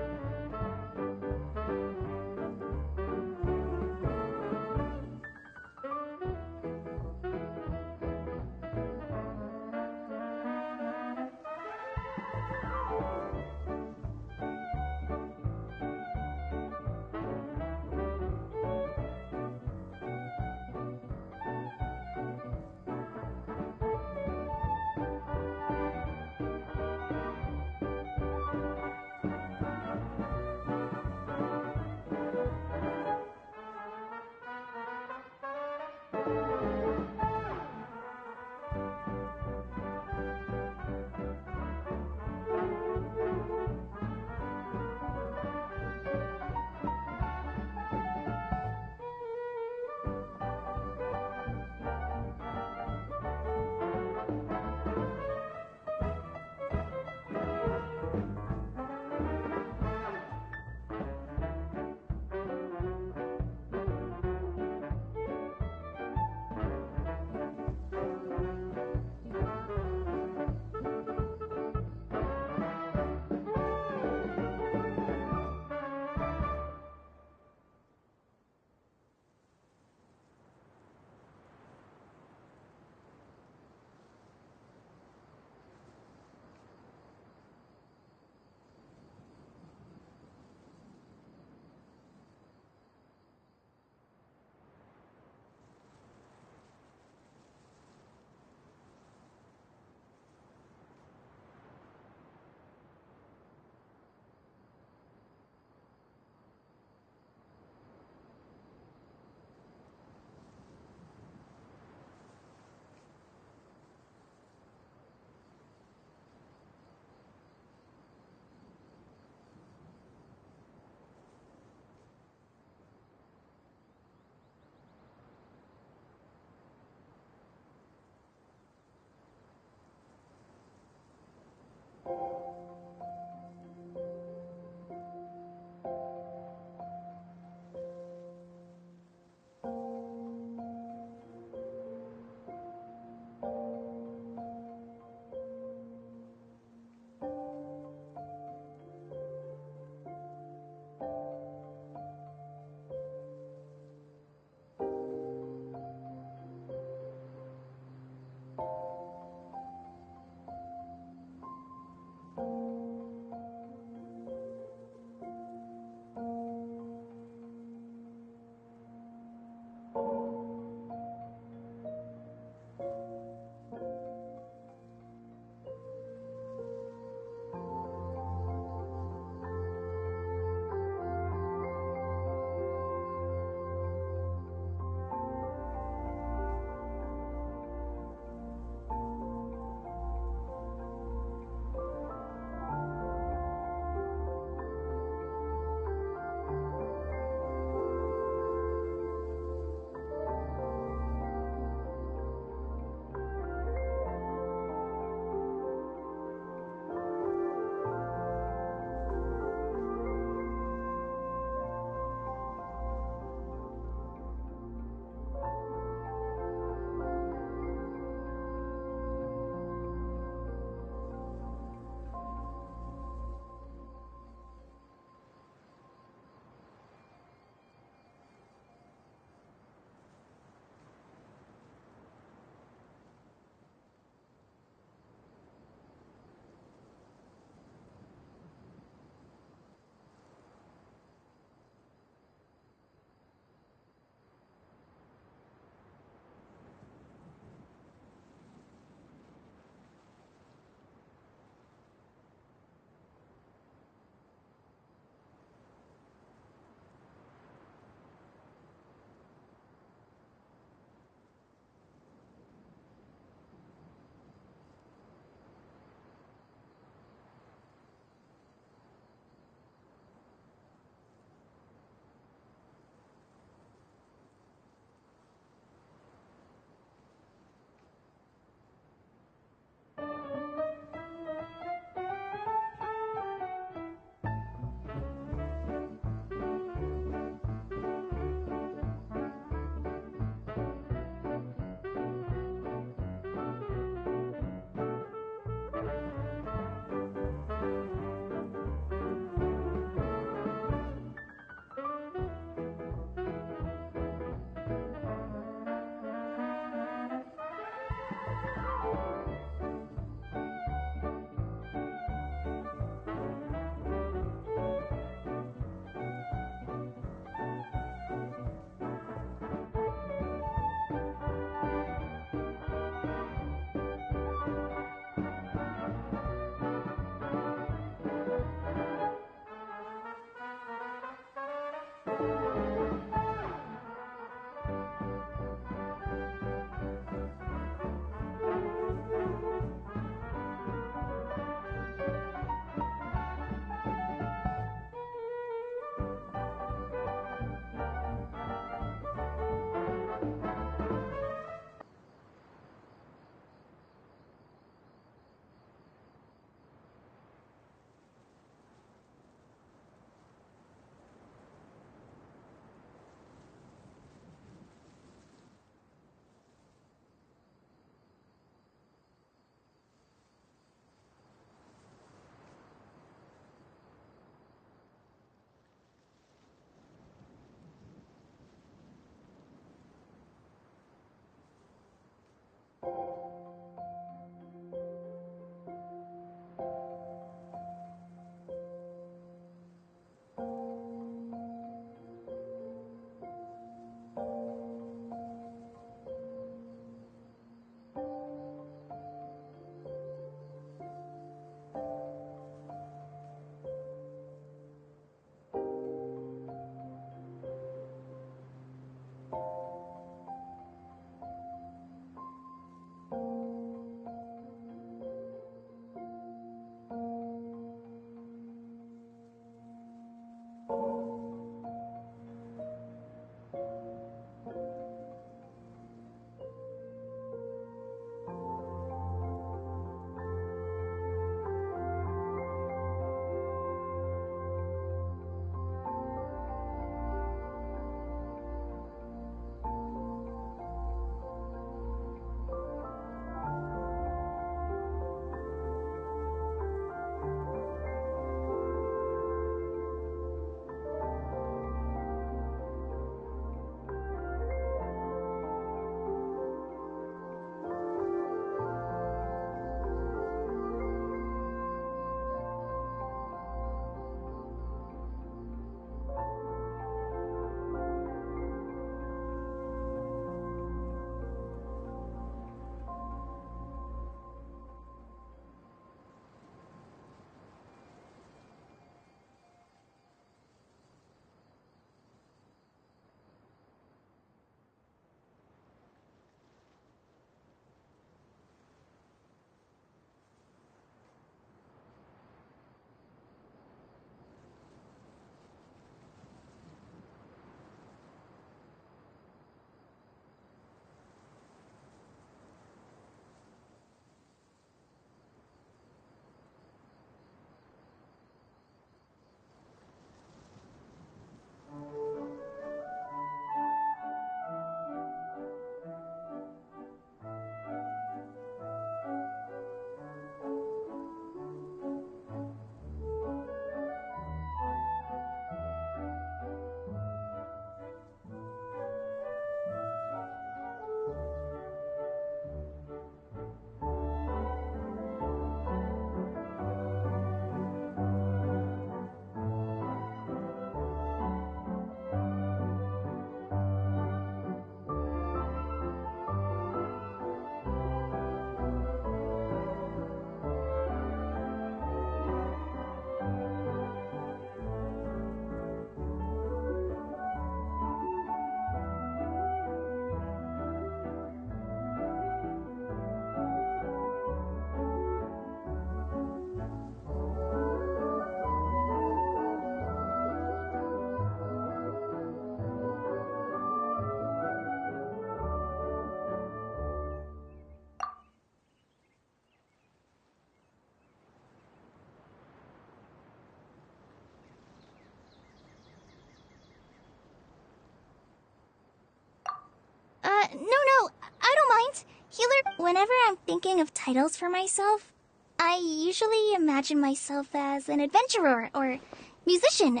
Healer, whenever I'm thinking of titles for myself, I usually imagine myself as an adventurer or musician.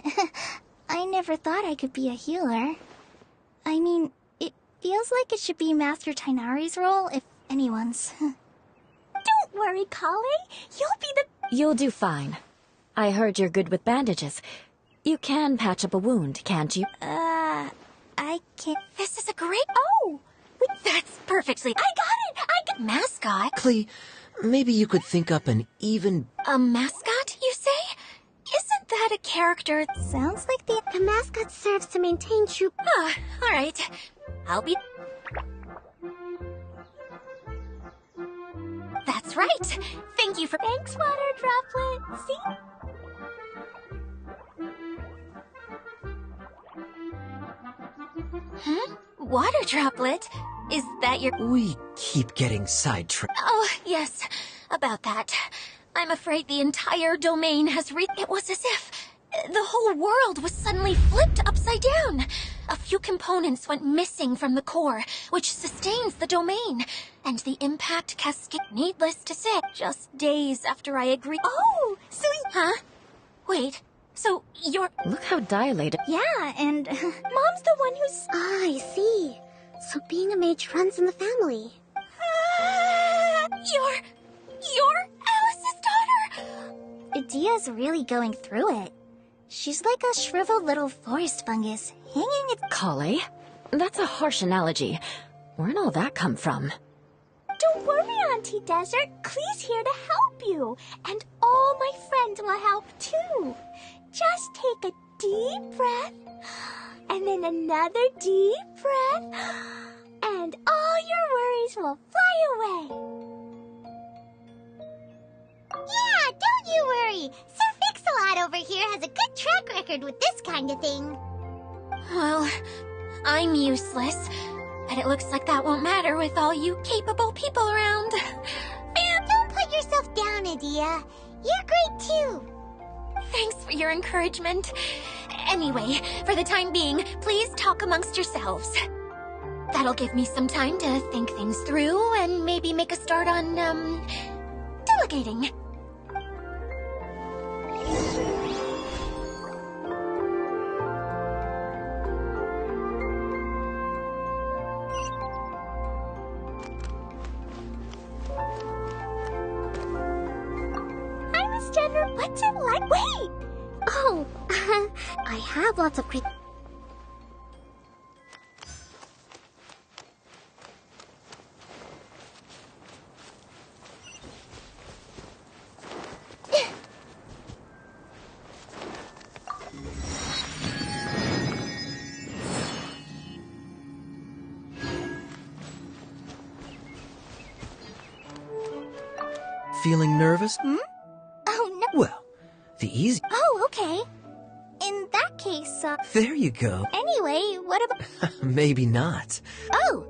I never thought I could be a healer. I mean, it feels like it should be Master Tainari's role, if anyone's. Don't worry, Kale. You'll be the... You'll do fine. I heard you're good with bandages. You can patch up a wound, can't you? I can't... This is a great... Oh! That's perfectly... I got it! Mascot? Klee, maybe you could think up an even... A mascot, you say? Isn't that a character? Sounds like The mascot serves to maintain true... Ah, alright. I'll be... That's right. Thank you for... Thanks, Water Droplet. See? Water Droplet? Is that your... We keep getting sidetracked. Oh, yes. About that. I'm afraid the entire domain has It was as if the whole world was suddenly flipped upside down. A few components went missing from the core, which sustains the domain. And the impact cascade... Needless to say, just days after I agreed... Oh, so... Huh? Wait, so you're... Look how dilated. Yeah, and... Mom's the one who's... I see. So being a mage runs in the family. You're Alice's daughter! Idia's really going through it. She's like a shriveled little forest fungus, hanging its... Kale? That's a harsh analogy. Where'd all that come from? Don't worry, Auntie Desert. Klee's here to help you. And all my friends will help too. Just take a deep breath. And then another deep breath. And all your worries will fly away. Yeah, don't you worry. Sir Fix-a-Lot over here has a good track record with this kind of thing. Well, I'm useless. But it looks like that won't matter with all you capable people around. Man, don't put yourself down, Idia. You're great too. Thanks for your encouragement. Anyway, for the time being, please talk amongst yourselves. That'll give me some time to think things through and maybe make a start on, delegating. Hi, Miss Jenner. What's it like? Wait! Oh, I have lots of great... Feeling nervous? Oh, no. Well, the easy... Oh, okay. In that case, There you go. Anyway, what about... Maybe not. Oh!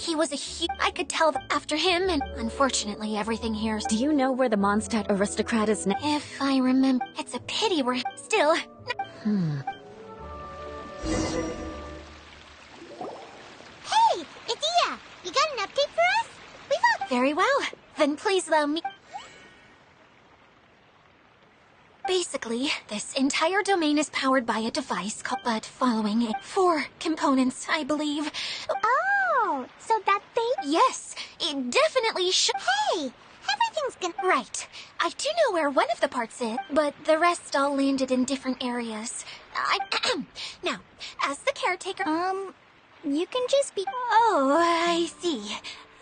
He was I could tell after him, and unfortunately everything here... Do you know where the Mondstadt aristocrat is now? If I remember... It's a pity we're... Still... Hey, Idia! You got an update for us? We've all... Very well. Then please allow me... Basically, this entire domain is powered by a device called... But following it... 4 components, I believe. Oh, so that thing? Yes, it definitely should... Hey, everything's gonna... Right. I do know where one of the parts is, but the rest all landed in different areas. Now, as the caretaker... You can just be... Oh, I see.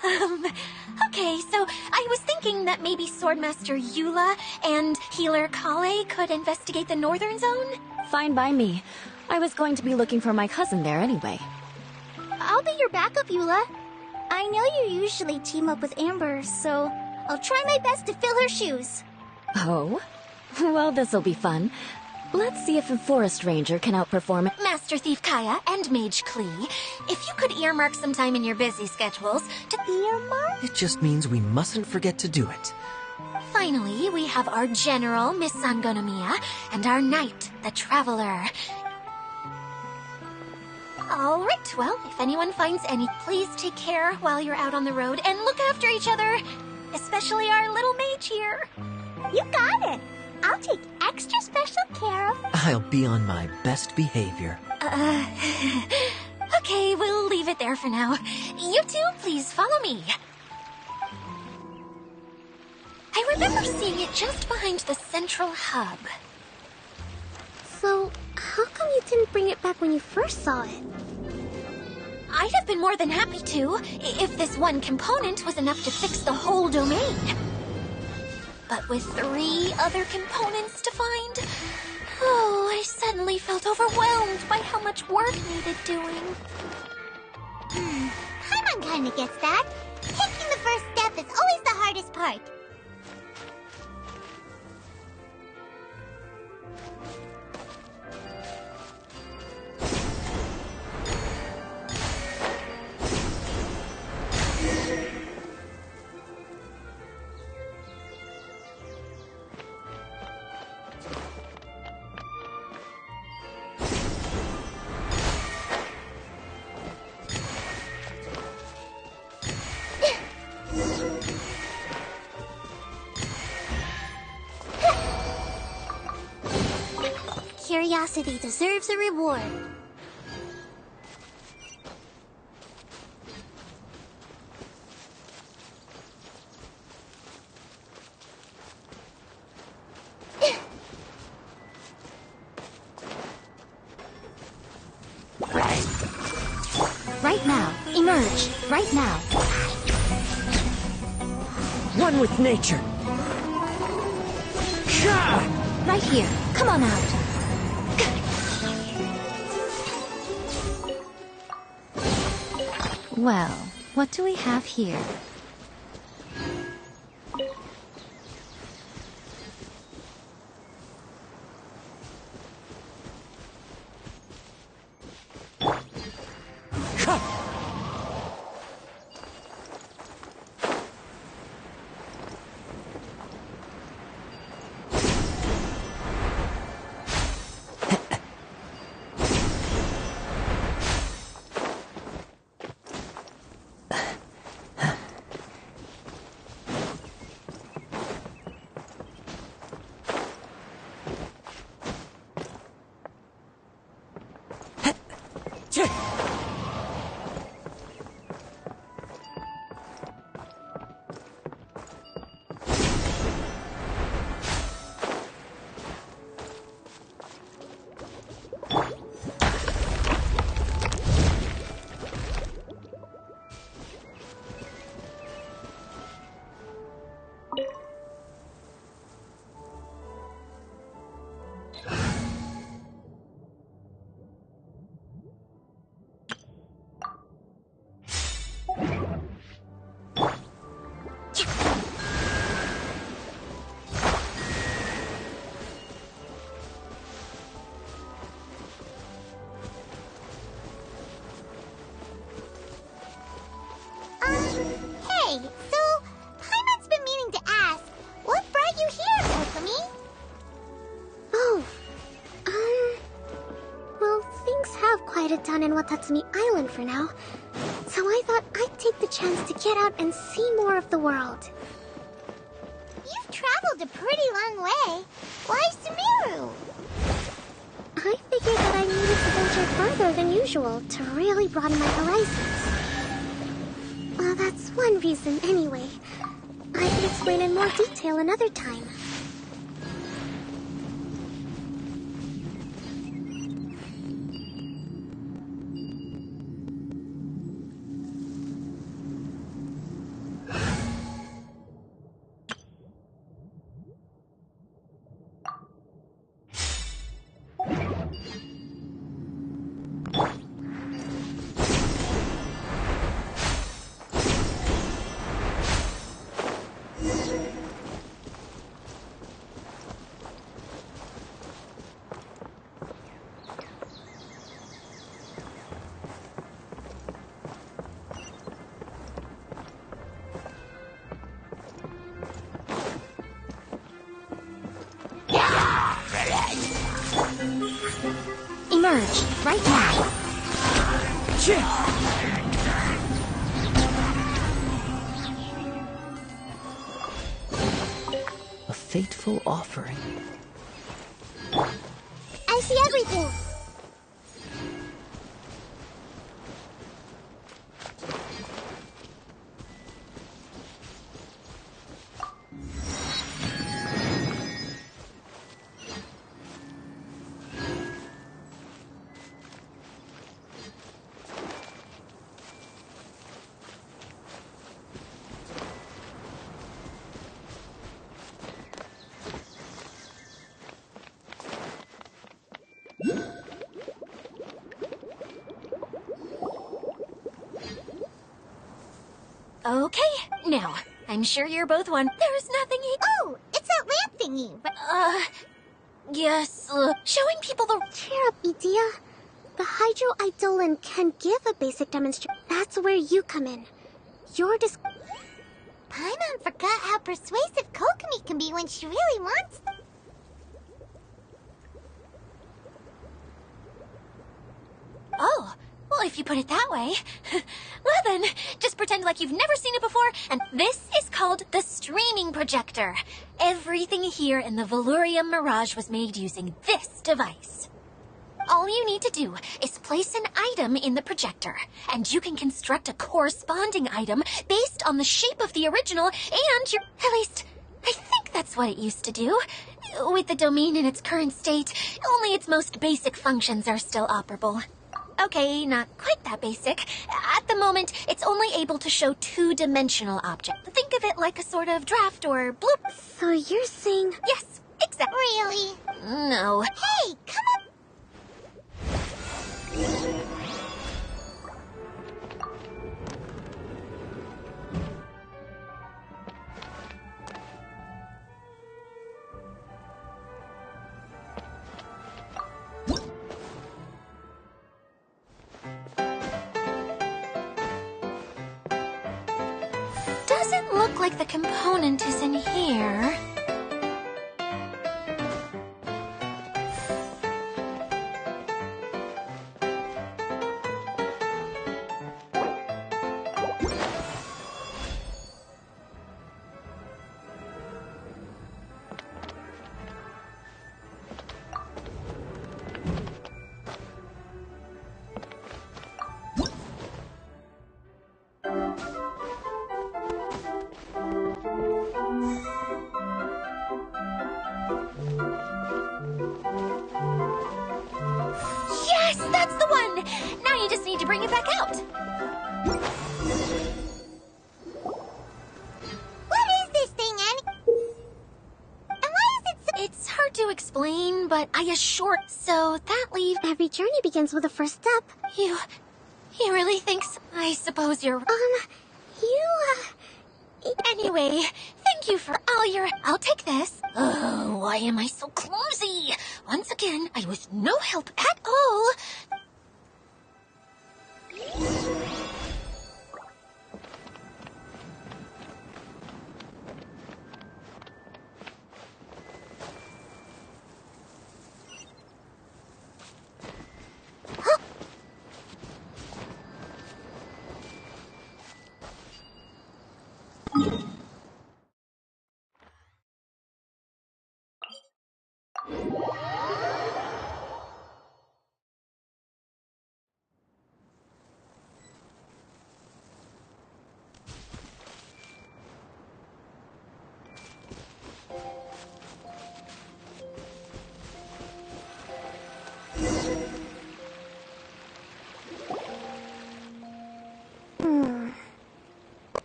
Okay, so I was thinking that maybe Swordmaster Eula and Healer Kale could investigate the northern zone? Fine by me. I was going to be looking for my cousin there anyway. I'll be your backup, Eula. I know you usually team up with Amber, so I'll try my best to fill her shoes. Oh? Well, this'll be fun. Let's see if a forest ranger can outperform Master Thief Kaya and Mage Klee, if you could earmark some time in your busy schedules to Earmark? It just means we mustn't forget to do it. Finally, we have our General, Miss Sangonomiya, and our Knight, the Traveler. Alright, well, if anyone finds any, please take care while you're out on the road and look after each other. Especially our little mage here. You got it. I'll take extra special care of... I'll be on my best behavior. Okay, we'll leave it there for now. You two, please follow me. I remember seeing it just behind the central hub. So, how come you didn't bring it back when you first saw it? I'd have been more than happy to, if this one component was enough to fix the whole domain. But with 3 other components to find, oh, I suddenly felt overwhelmed by how much work needed doing. Paimon kinda gets that. Taking the first step is always the hardest part. Curiosity deserves a reward. Right now. Emerge. Right now. One with nature. Right here. Come on out. Well, what do we have here? Hey, so Paimon's been meaning to ask, what brought you here, Okami? Oh, well, things have quieted down in Watatsumi Island for now. So I thought I'd take the chance to get out and see more of the world. You've traveled a pretty long way. Why Sumeru? I figured that I needed to venture further than usual to really broaden my horizons. Well, that's one reason anyway. I can explain in more detail another time. charge, right now. A fateful offering. I see everything. Okay, now, I'm sure you're both one. There's nothing Oh, it's that lamp thingy. Yes, showing people the... Cheer up, Edea. The Hydro Eidolon can give a basic demonstration. That's where you come in. Your Paimon forgot how persuasive Kokomi can be when she really wants. Oh, well, if you put it that way. Well then, just pretend like you've never seen it before, and this is called the streaming projector. Everything here in the Valurium Mirage was made using this device. All you need to do is place an item in the projector, and you can construct a corresponding item based on the shape of the original and your... At least, I think that's what it used to do. With the domain in its current state, only its most basic functions are still operable. Okay, not quite that basic. At the moment, it's only able to show two-dimensional objects. Think of it like a sort of draft or bloop. So you're saying... Yes, exactly. Really? No. Hey, come on. Doesn't look like the component is in here. Yes, that's the one! Now you just need to bring it back out. What is this thing, Annie? And why is it so... It's hard to explain, but I assure... So that leaves... Every journey begins with a first step. You really think so? I suppose you're... Anyway, thank you for all your... I'll take this. Oh, why am I so clumsy? Once again, I was no help at all.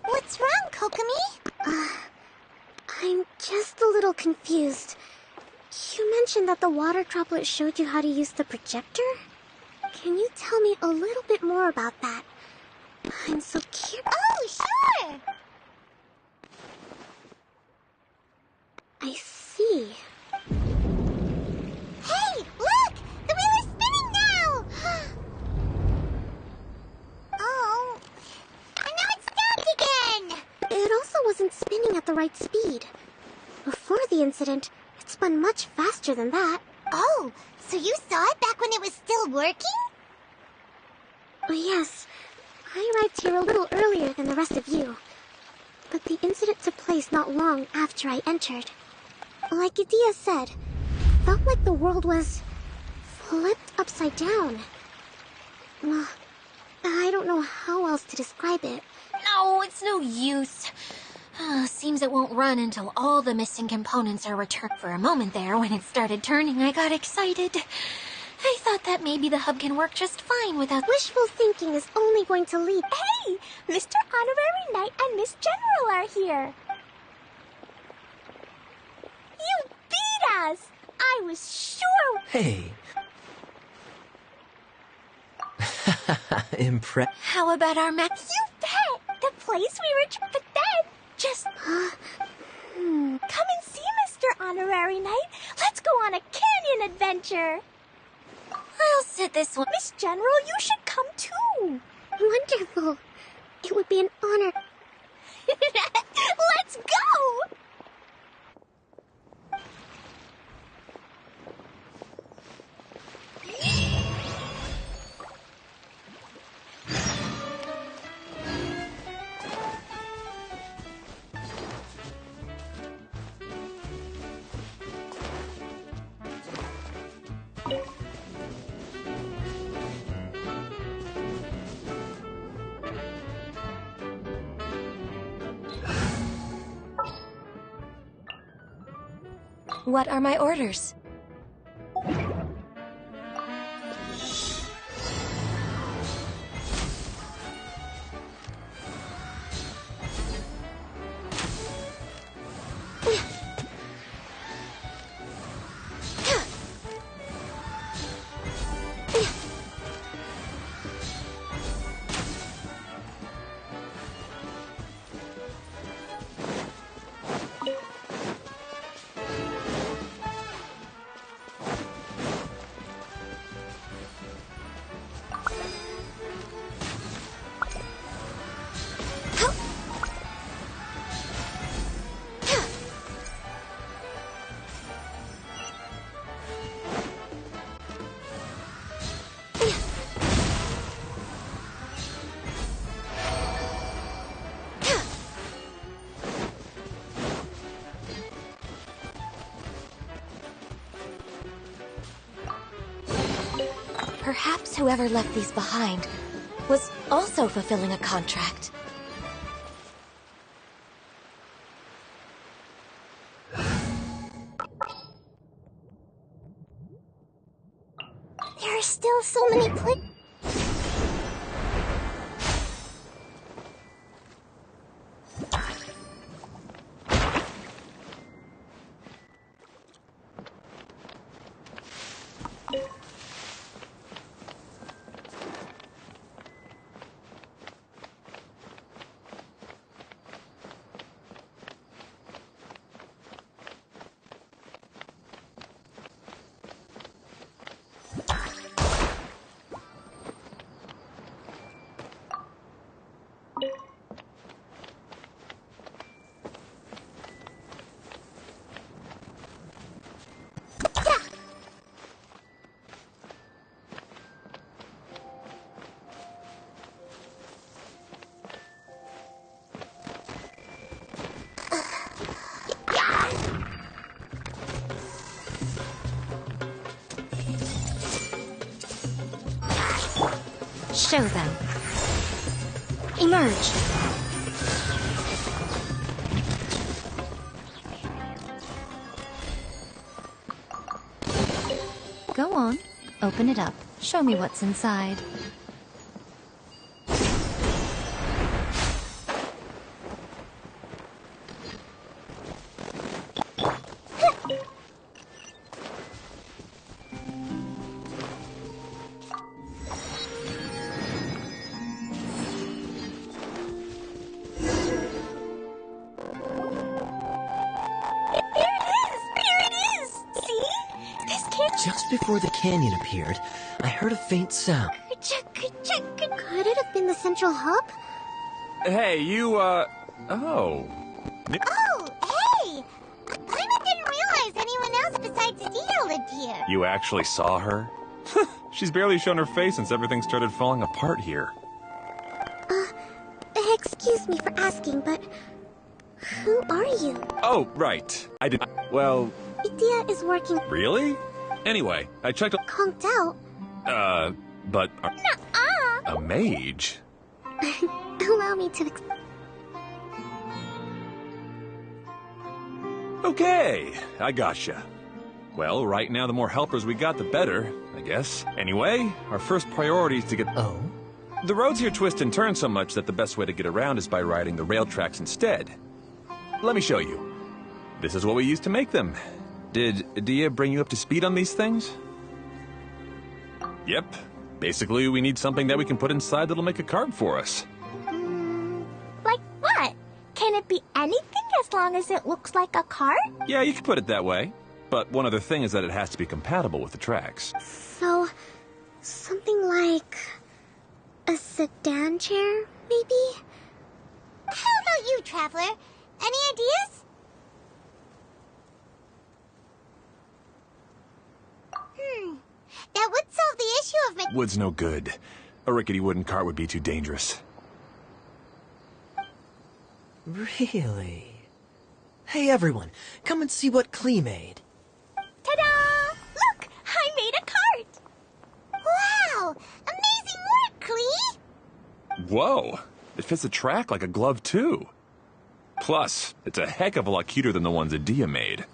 What's wrong, Kokomi? I'm just a little confused. You mentioned that the water droplet showed you how to use the projector? Can you tell me a little bit more about that? I'm so curious. Oh, sure! I see. Hey, look! The wheel is spinning now! Oh, and now it's stopped again! It also wasn't spinning at the right speed. Before the incident, it spun much faster than that. Oh, so you saw it back when it was still working? Yes. I arrived here a little earlier than the rest of you. But the incident took place not long after I entered. Like Idia said, it felt like the world was flipped upside down. I don't know how else to describe it. No, it's no use. Seems it won't run until all the missing components are returned. For a moment there, when it started turning, I got excited. I thought that maybe the hub can work just fine without... Wishful thinking is only going to lead... Hey! Mr. Honorary Knight and Miss General are here! You beat us! I was sure... Hey. Impressed. How about our mech? You bet! The place we were... But then, just... Come and see, Mr. Honorary Knight. Let's go on a canyon adventure. I'll sit this one. Miss General, you should come too. Wonderful. It would be an honor. Let's go! What are my orders? Perhaps whoever left these behind was also fulfilling a contract. There are still so many places. Show them. Emerge. Go on. Open it up. Show me what's inside. Just before the canyon appeared, I heard a faint sound. Could it have been the central hub? Hey, you, Oh. Oh, hey! Paimon didn't realize anyone else besides Adito lived here. You actually saw her? She's barely shown her face since everything started falling apart here. Excuse me for asking, but who are you? Oh, right. I did. Well. Idea is working. Really? Anyway, I checked. Conked out. But. Nuh-uh. A mage? Allow me to. Okay, I gotcha. Well, right now, the more helpers we got, the better, I guess. Anyway, our first priority is to get. Oh? The roads here twist and turn so much that the best way to get around is by riding the rail tracks instead. Let me show you. This is what we used to make them. Did Dia bring you up to speed on these things? Yep. Basically, we need something that we can put inside that'll make a cart for us. Like what? Can it be anything as long as it looks like a cart? Yeah, you can put it that way. But one other thing is that it has to be compatible with the tracks. So, something like a sedan chair, maybe? How about you, Traveler? Any ideas? That would solve the issue of Wood's no good. A rickety wooden cart would be too dangerous. Really? Hey everyone, come and see what Klee made. Ta-da! Look! I made a cart! Wow! Amazing work, Klee! Whoa! It fits the track like a glove, too. Plus, it's a heck of a lot cuter than the ones that Dia made.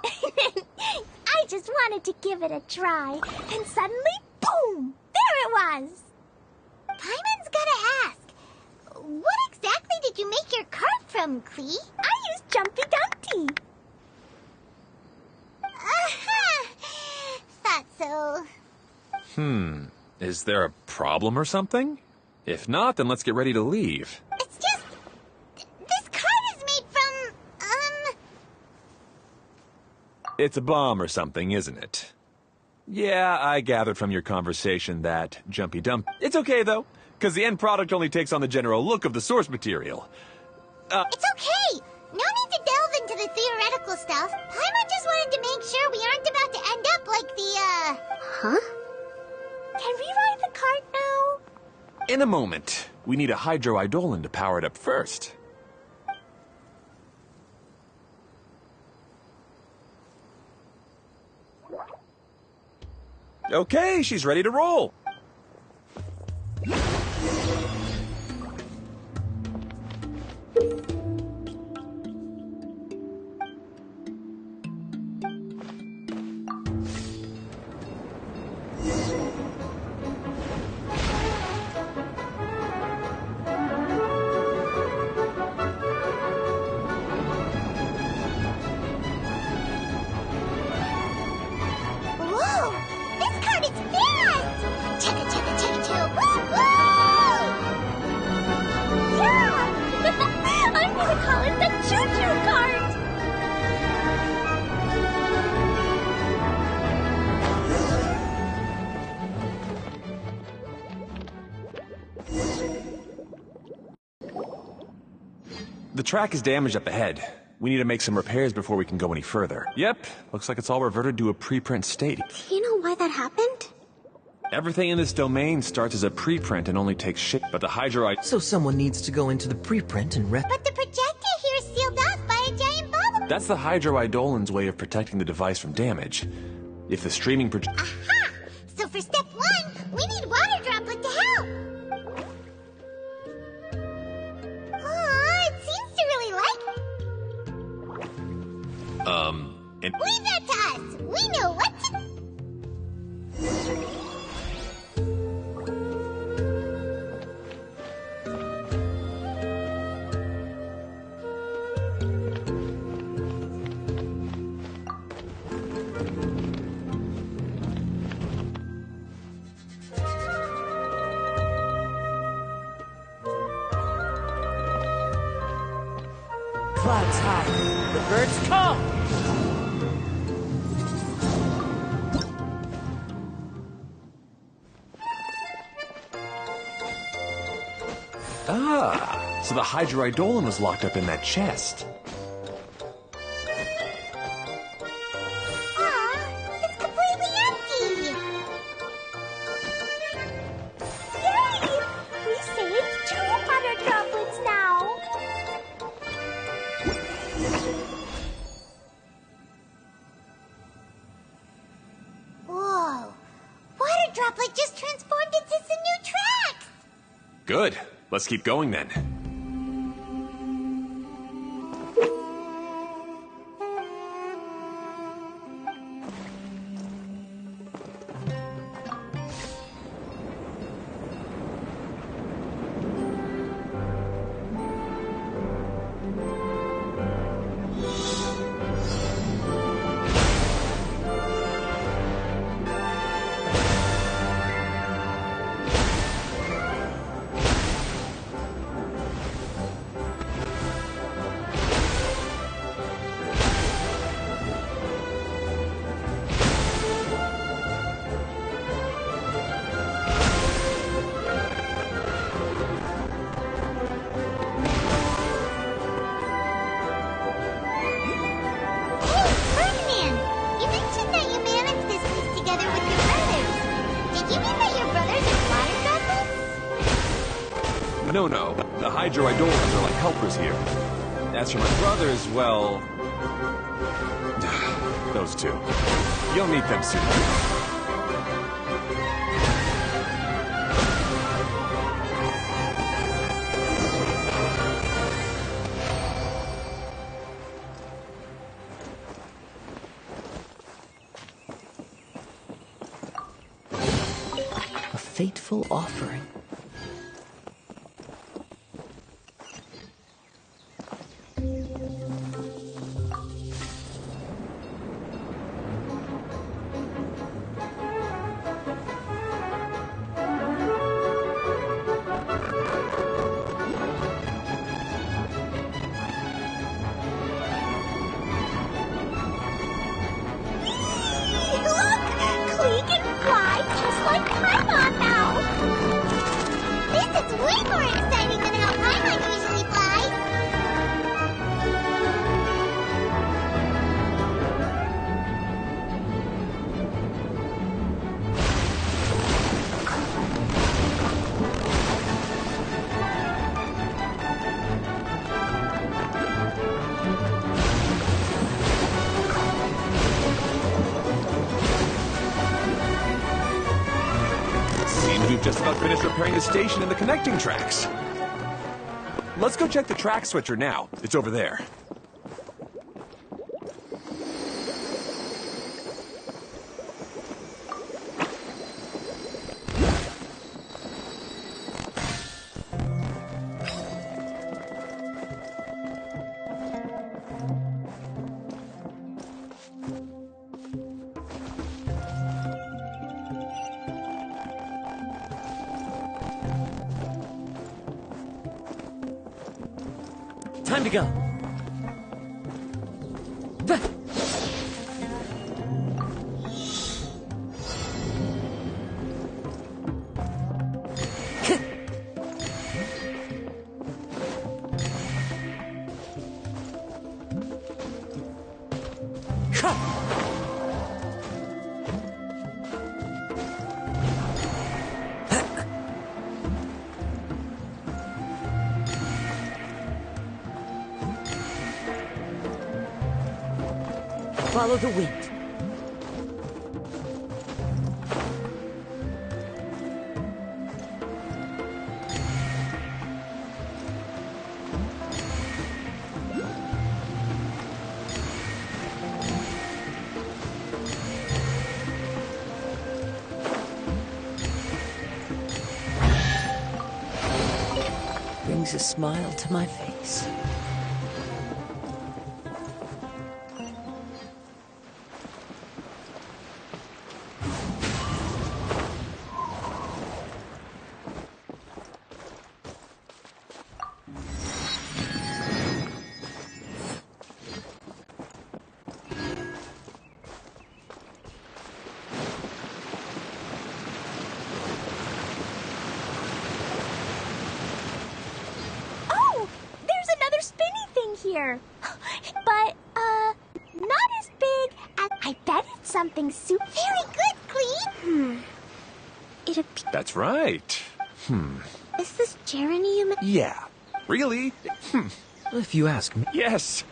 I just wanted to give it a try, and suddenly, boom! There it was! Paimon's gotta ask, what exactly did you make your cart from, Klee? I used Jumpy Dumpty. Thought so. Is there a problem or something? If not, then let's get ready to leave. It's just... this cart is made from, It's a bomb or something, isn't it? Yeah, I gathered from your conversation that Jumpy Dump... It's okay, though, because the end product only takes on the general look of the source material. It's okay! No need to delve into the theoretical stuff. Paimon just wanted to make sure we aren't about to end up like the, Huh? Can we ride the cart now? In a moment. We need a hydroidolin to power it up first. Okay, she's ready to roll. whoa! This cart is fast! Chugga chugga chugga chugga woo woo! Yeah! I'm gonna call it the choo-choo cart! The track is damaged up ahead. We need to make some repairs before we can go any further. Yep, looks like it's all reverted to a preprint state. Do you know why that happened? Everything in this domain starts as a preprint and only takes shape, but the hydroid... So someone needs to go into the preprint and But the projector here is sealed off by a giant ball of... That's the hydroidolin's way of protecting the device from damage. If the streaming Aha! So for step one, we need water droplet to help! Aw, it seems to really like... and... Leave that to us! We know what to... Clouds high, the birds come! Ah, so the hydroidolin was locked up in that chest. Good. Let's keep going then. No. The Hydro-Idolans are like helpers here. As for my brothers, well... those two. You'll meet them soon. A fateful offering. We've just about finished repairing the station and the connecting tracks. Let's go check the track switcher now. It's over there. Time to go. Follow the wind. Brings a smile to my face. Here. But, not as big as... I bet it's something super... Very good, Cleve. That's right. Is this geranium? Yeah. Really? If you ask me. Yes.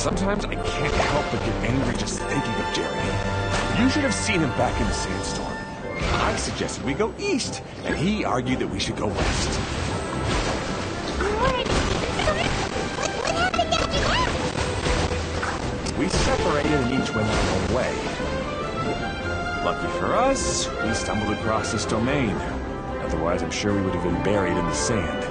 Sometimes I can't help but get angry just thinking of Jeremy. You should have seen him back in the sandstorm. I suggested we go east, and he argued that we should go west. What happened after that? We separated and each went our own way. Lucky for us, we stumbled across this domain. Otherwise, I'm sure we would have been buried in the sand.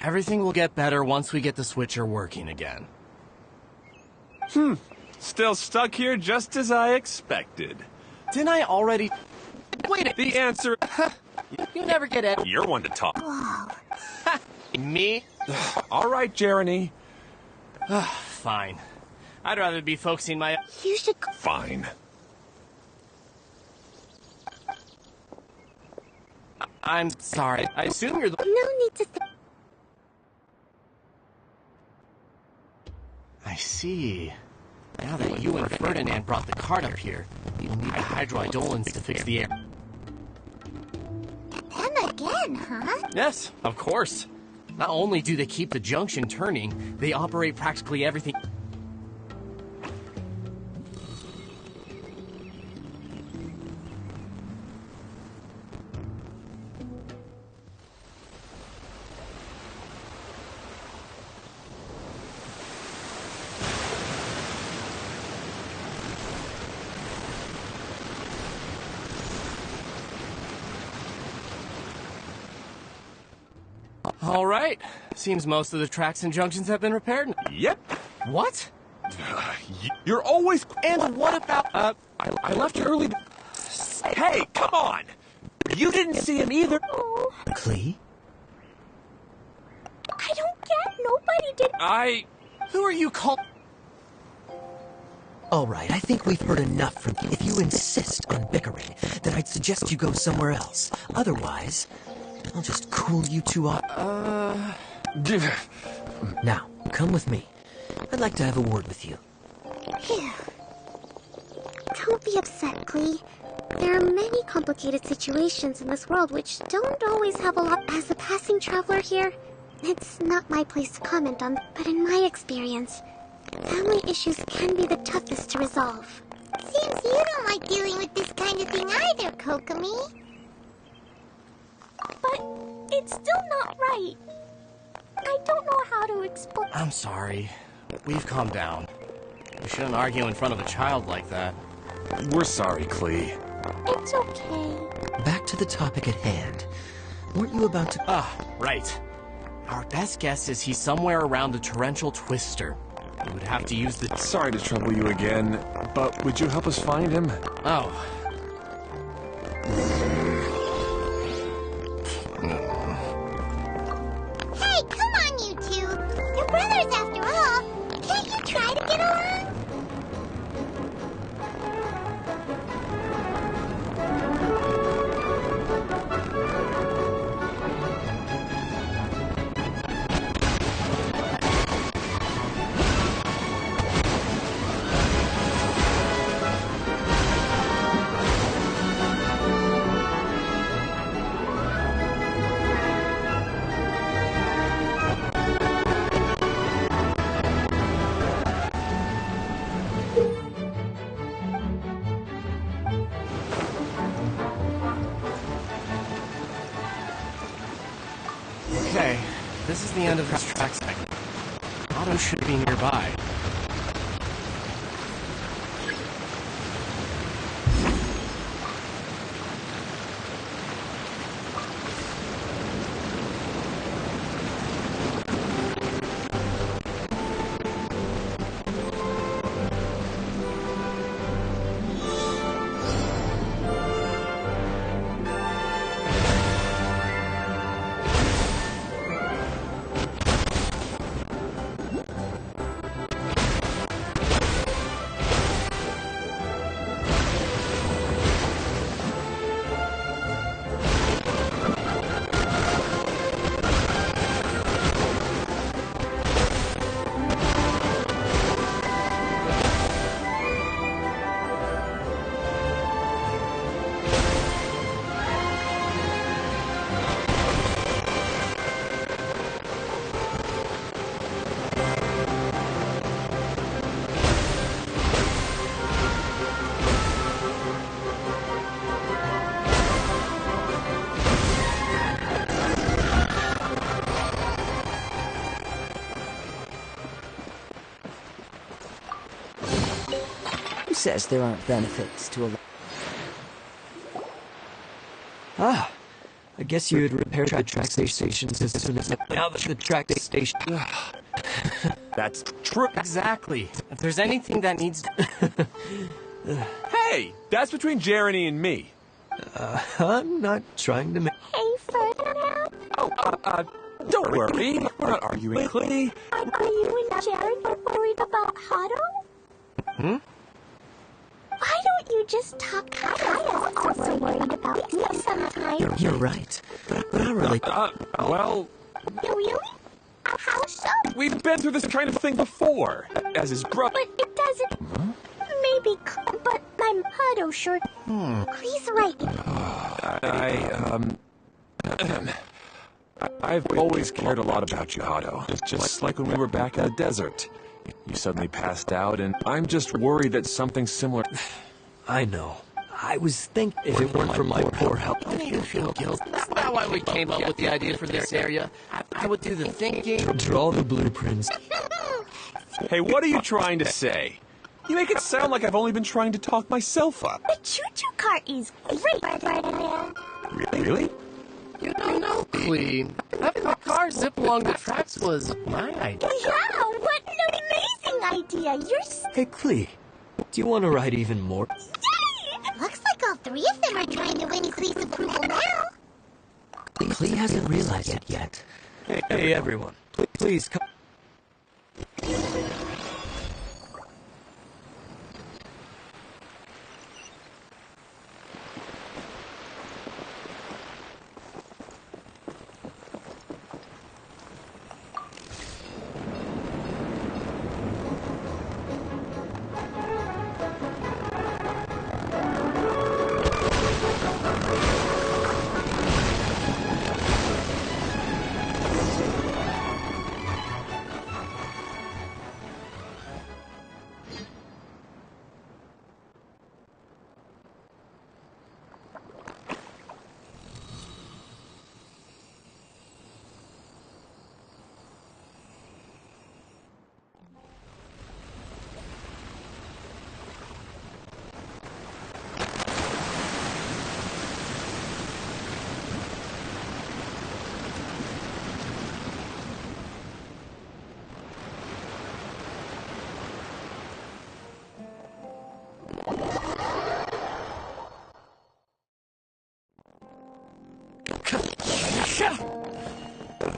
Everything will get better once we get the switcher working again. Still stuck here just as I expected. Didn't I already... Wait, The answer... you never get it. You're one to talk. Me? All right, Jeremy. Fine. I'd rather be focusing my... You should... Fine. I'm sorry. I assume you're the... No need to... I see. Now that you and Ferdinand brought the cart up here, you'll need the hydroidolins to fix the air. Them again, huh? Yes, of course. Not only do they keep the junction turning, they operate practically everything. All right. Seems most of the tracks and junctions have been repaired. Yep. What? You're always... And what about... I left early... Hey, come on! You didn't see him either. Klee? I don't get. Nobody did. Who are you called? All right, I think we've heard enough from you. If you insist on bickering, then I'd suggest you go somewhere else. Otherwise, I'll just cool you two off. Now, come with me. I'd like to have a word with you. Phew. Don't be upset, Klee. There are many complicated situations in this world which don't always have a lot. As a passing traveler here, it's not my place to comment on, but in my experience, family issues can be the toughest to resolve. Seems you don't like dealing with this kind of thing either, Kokomi. But it's still not right. I don't know how to explain. I'm sorry. We've calmed down. We shouldn't argue in front of a child like that. We're sorry, Klee. It's okay. Back to the topic at hand. Weren't you about to... Right. Our best guess is he's somewhere around the torrential twister. We would have to use the... Sorry to trouble you again, but would you help us find him? Oh. Hey, come on, you two. You're brothers after all. Can't you try to get along? Okay, this is the end of this track segment. Otto should be nearby. says there aren't benefits to a... Ah, I guess you had repaired the track stations as soon as... Now that the track station... That's true. Exactly. If there's anything that needs... Hey, that's between Jeremy and me. I'm not trying to make... Hey, Ferdinand. Oh, don't worry. We're not arguing, Clee. Are you and Jared worried about Hado? Why don't you just talk? Kaya's also worried about me sometimes. You're right. But I really... Well... Really? How so? We've been through this kind of thing before, as his brother... But it doesn't... Maybe... But I'm Hado sure... Please write. I've always cared a lot about you, Hado. Just like when we were back in the desert. You suddenly passed out, and I'm just worried that something similar... I know. I was thinking if it weren't for my poor health... Don't you feel guilty? That's not why we came up with the idea for this area. I would do the thinking. Draw the blueprints. Hey, what are you trying to say? You make it sound like I've only been trying to talk myself up. The choo-choo car is great, Ferdinand. Really? You don't know, Clee. Having the car zip along the tracks was my idea. Yeah, what an amazing idea. You're... Hey, Clee, do you want to ride even more? Yay! Looks like all three of them are trying to win Clee's approval now. Clee hasn't realized it yet. Hey, everyone. Please come...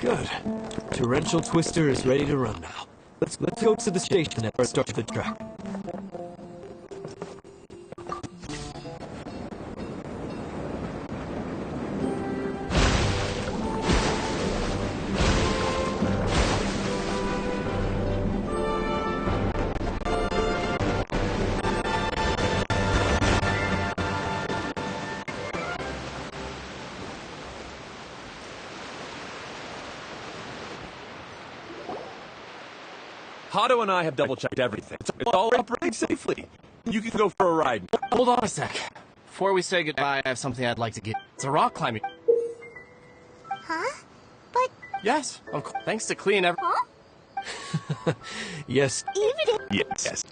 Good. Torrential Twister is ready to run now. Let's go to the station at the start of the track. Hado and I have double-checked everything. It's all operating safely. You can go for a ride. Hold on a sec. Before we say goodbye, I have something I'd like to get. It's a rock climbing. Huh? But... Yes, thanks to Clee and Huh? Yes. Even if... Yes.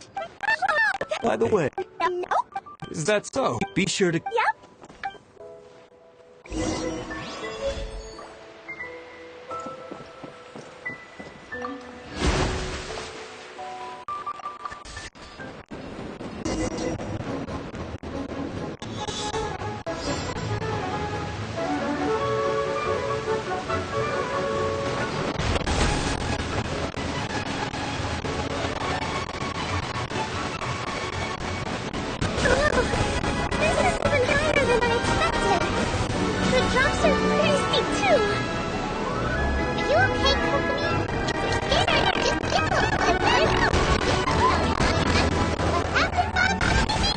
By the way, Nope. is that so? Be sure to... Yep. This is even higher than I expected. The drops are pretty steep, too. Are you okay, Kokomi? Just get a little bit better. After 5 minutes,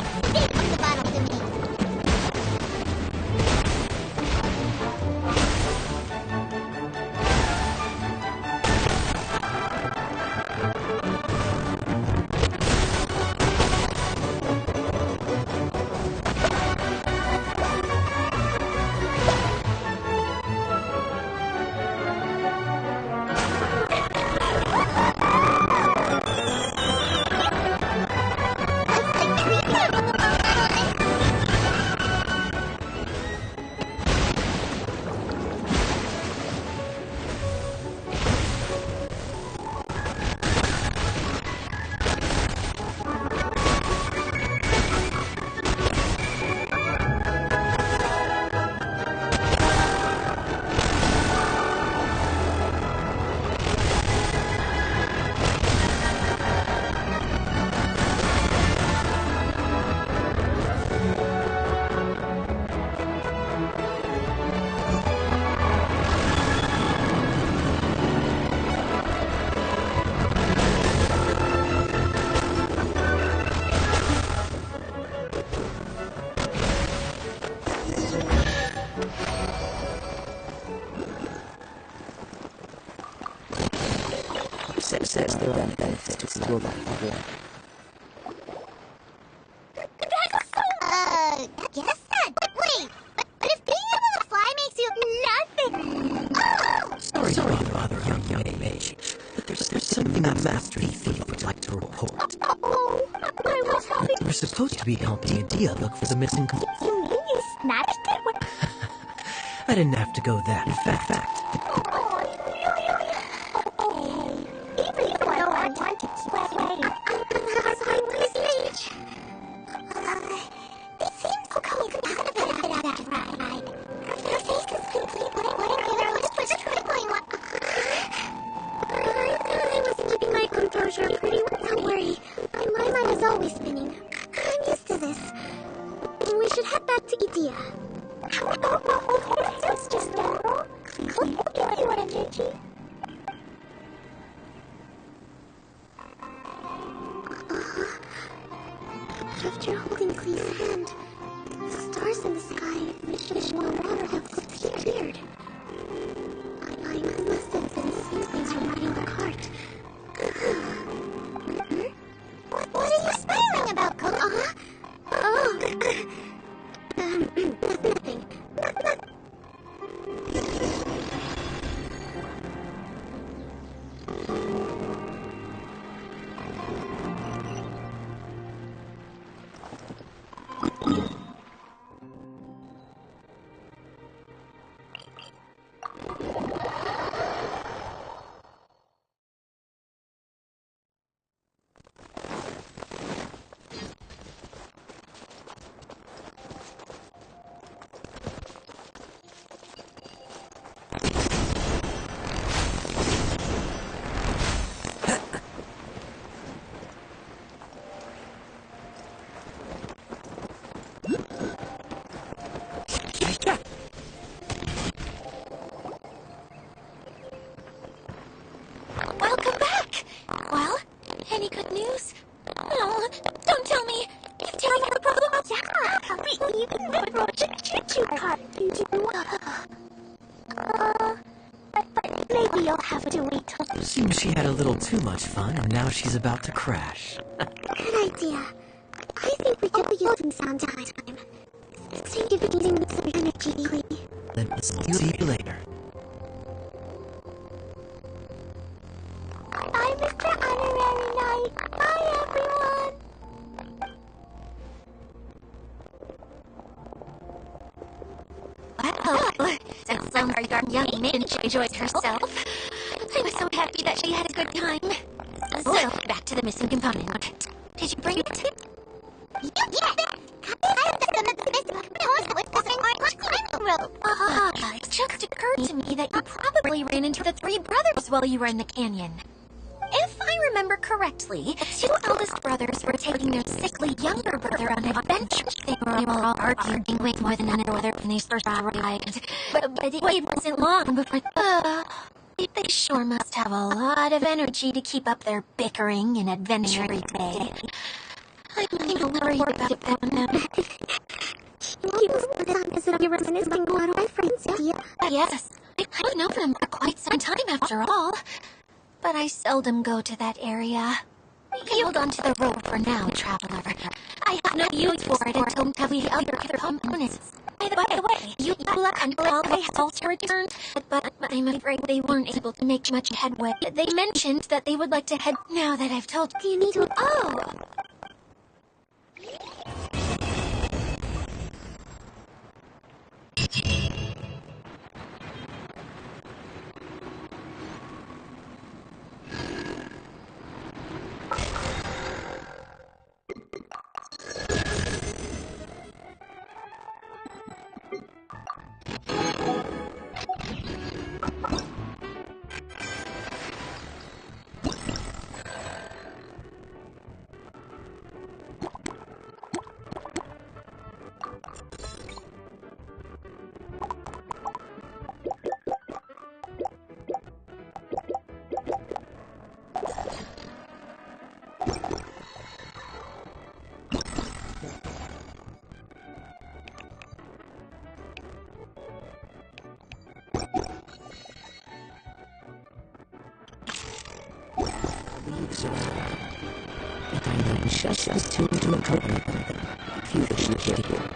says there are benefits to explore life. Guess that. Wait, but if being able to fly makes you nothing. Oh! Sorry to bother young mage, but there's something a master thief would like to report. I was hoping We're supposed to be helping Adia look for the missing you mean you snatched it when... I didn't have to go that fact. Even though I wanted to sweat away, I'm on this stage. It seems so cold out of it after that ride. Her face is completely white and her lips was trembling. I was keeping my composure pretty well. Don't worry, my mind is always spinning. I'm used to this. We should head back to Idia. That's just normal. Give you energy. After holding Clee's hand, the stars in the sky, fish in the water have disappeared. I must have been seeing things from riding the cart. What are you smiling about, Coco? Nothing. Welcome back! Well, any good news? No, don't tell me! You've taken her problem up? Yeah, we even rode a choo-choo cart, you do. But maybe you'll have to wait till... Seems she had a little too much fun, and now she's about to crash. Good idea. I think we could use some sound time. Thank you for using this energy, Clee. Then we'll see you later. Bye, Mr. Honorary Knight. Bye, everyone. Wow, that sounds like our young mage enjoyed herself. I was so happy that she had a good time. So, back to the missing component. Did you bring it? It just occurred to me that you probably ran into the three brothers while you were in the canyon. If I remember correctly, the two eldest brothers were taking their sickly younger brother on an adventure. They were all arguing way more than another when they first arrived. But it wasn't long before... they sure must have a lot of energy to keep up their bickering and adventure every day. I'm a little worried about them. He was as if you were reminiscing about my friends, Idia. Yes, I've known them for quite some time after all. But I seldom go to that area. Hold on to the rope for now, traveler. I have no use for it until we have other components. By the way, you and all they have returned, but I'm afraid they weren't able to make much headway. They mentioned that they would like to head now that I've told you. You need to... Oh! youths around. And I know just the tune to accompany them if you wish to hear.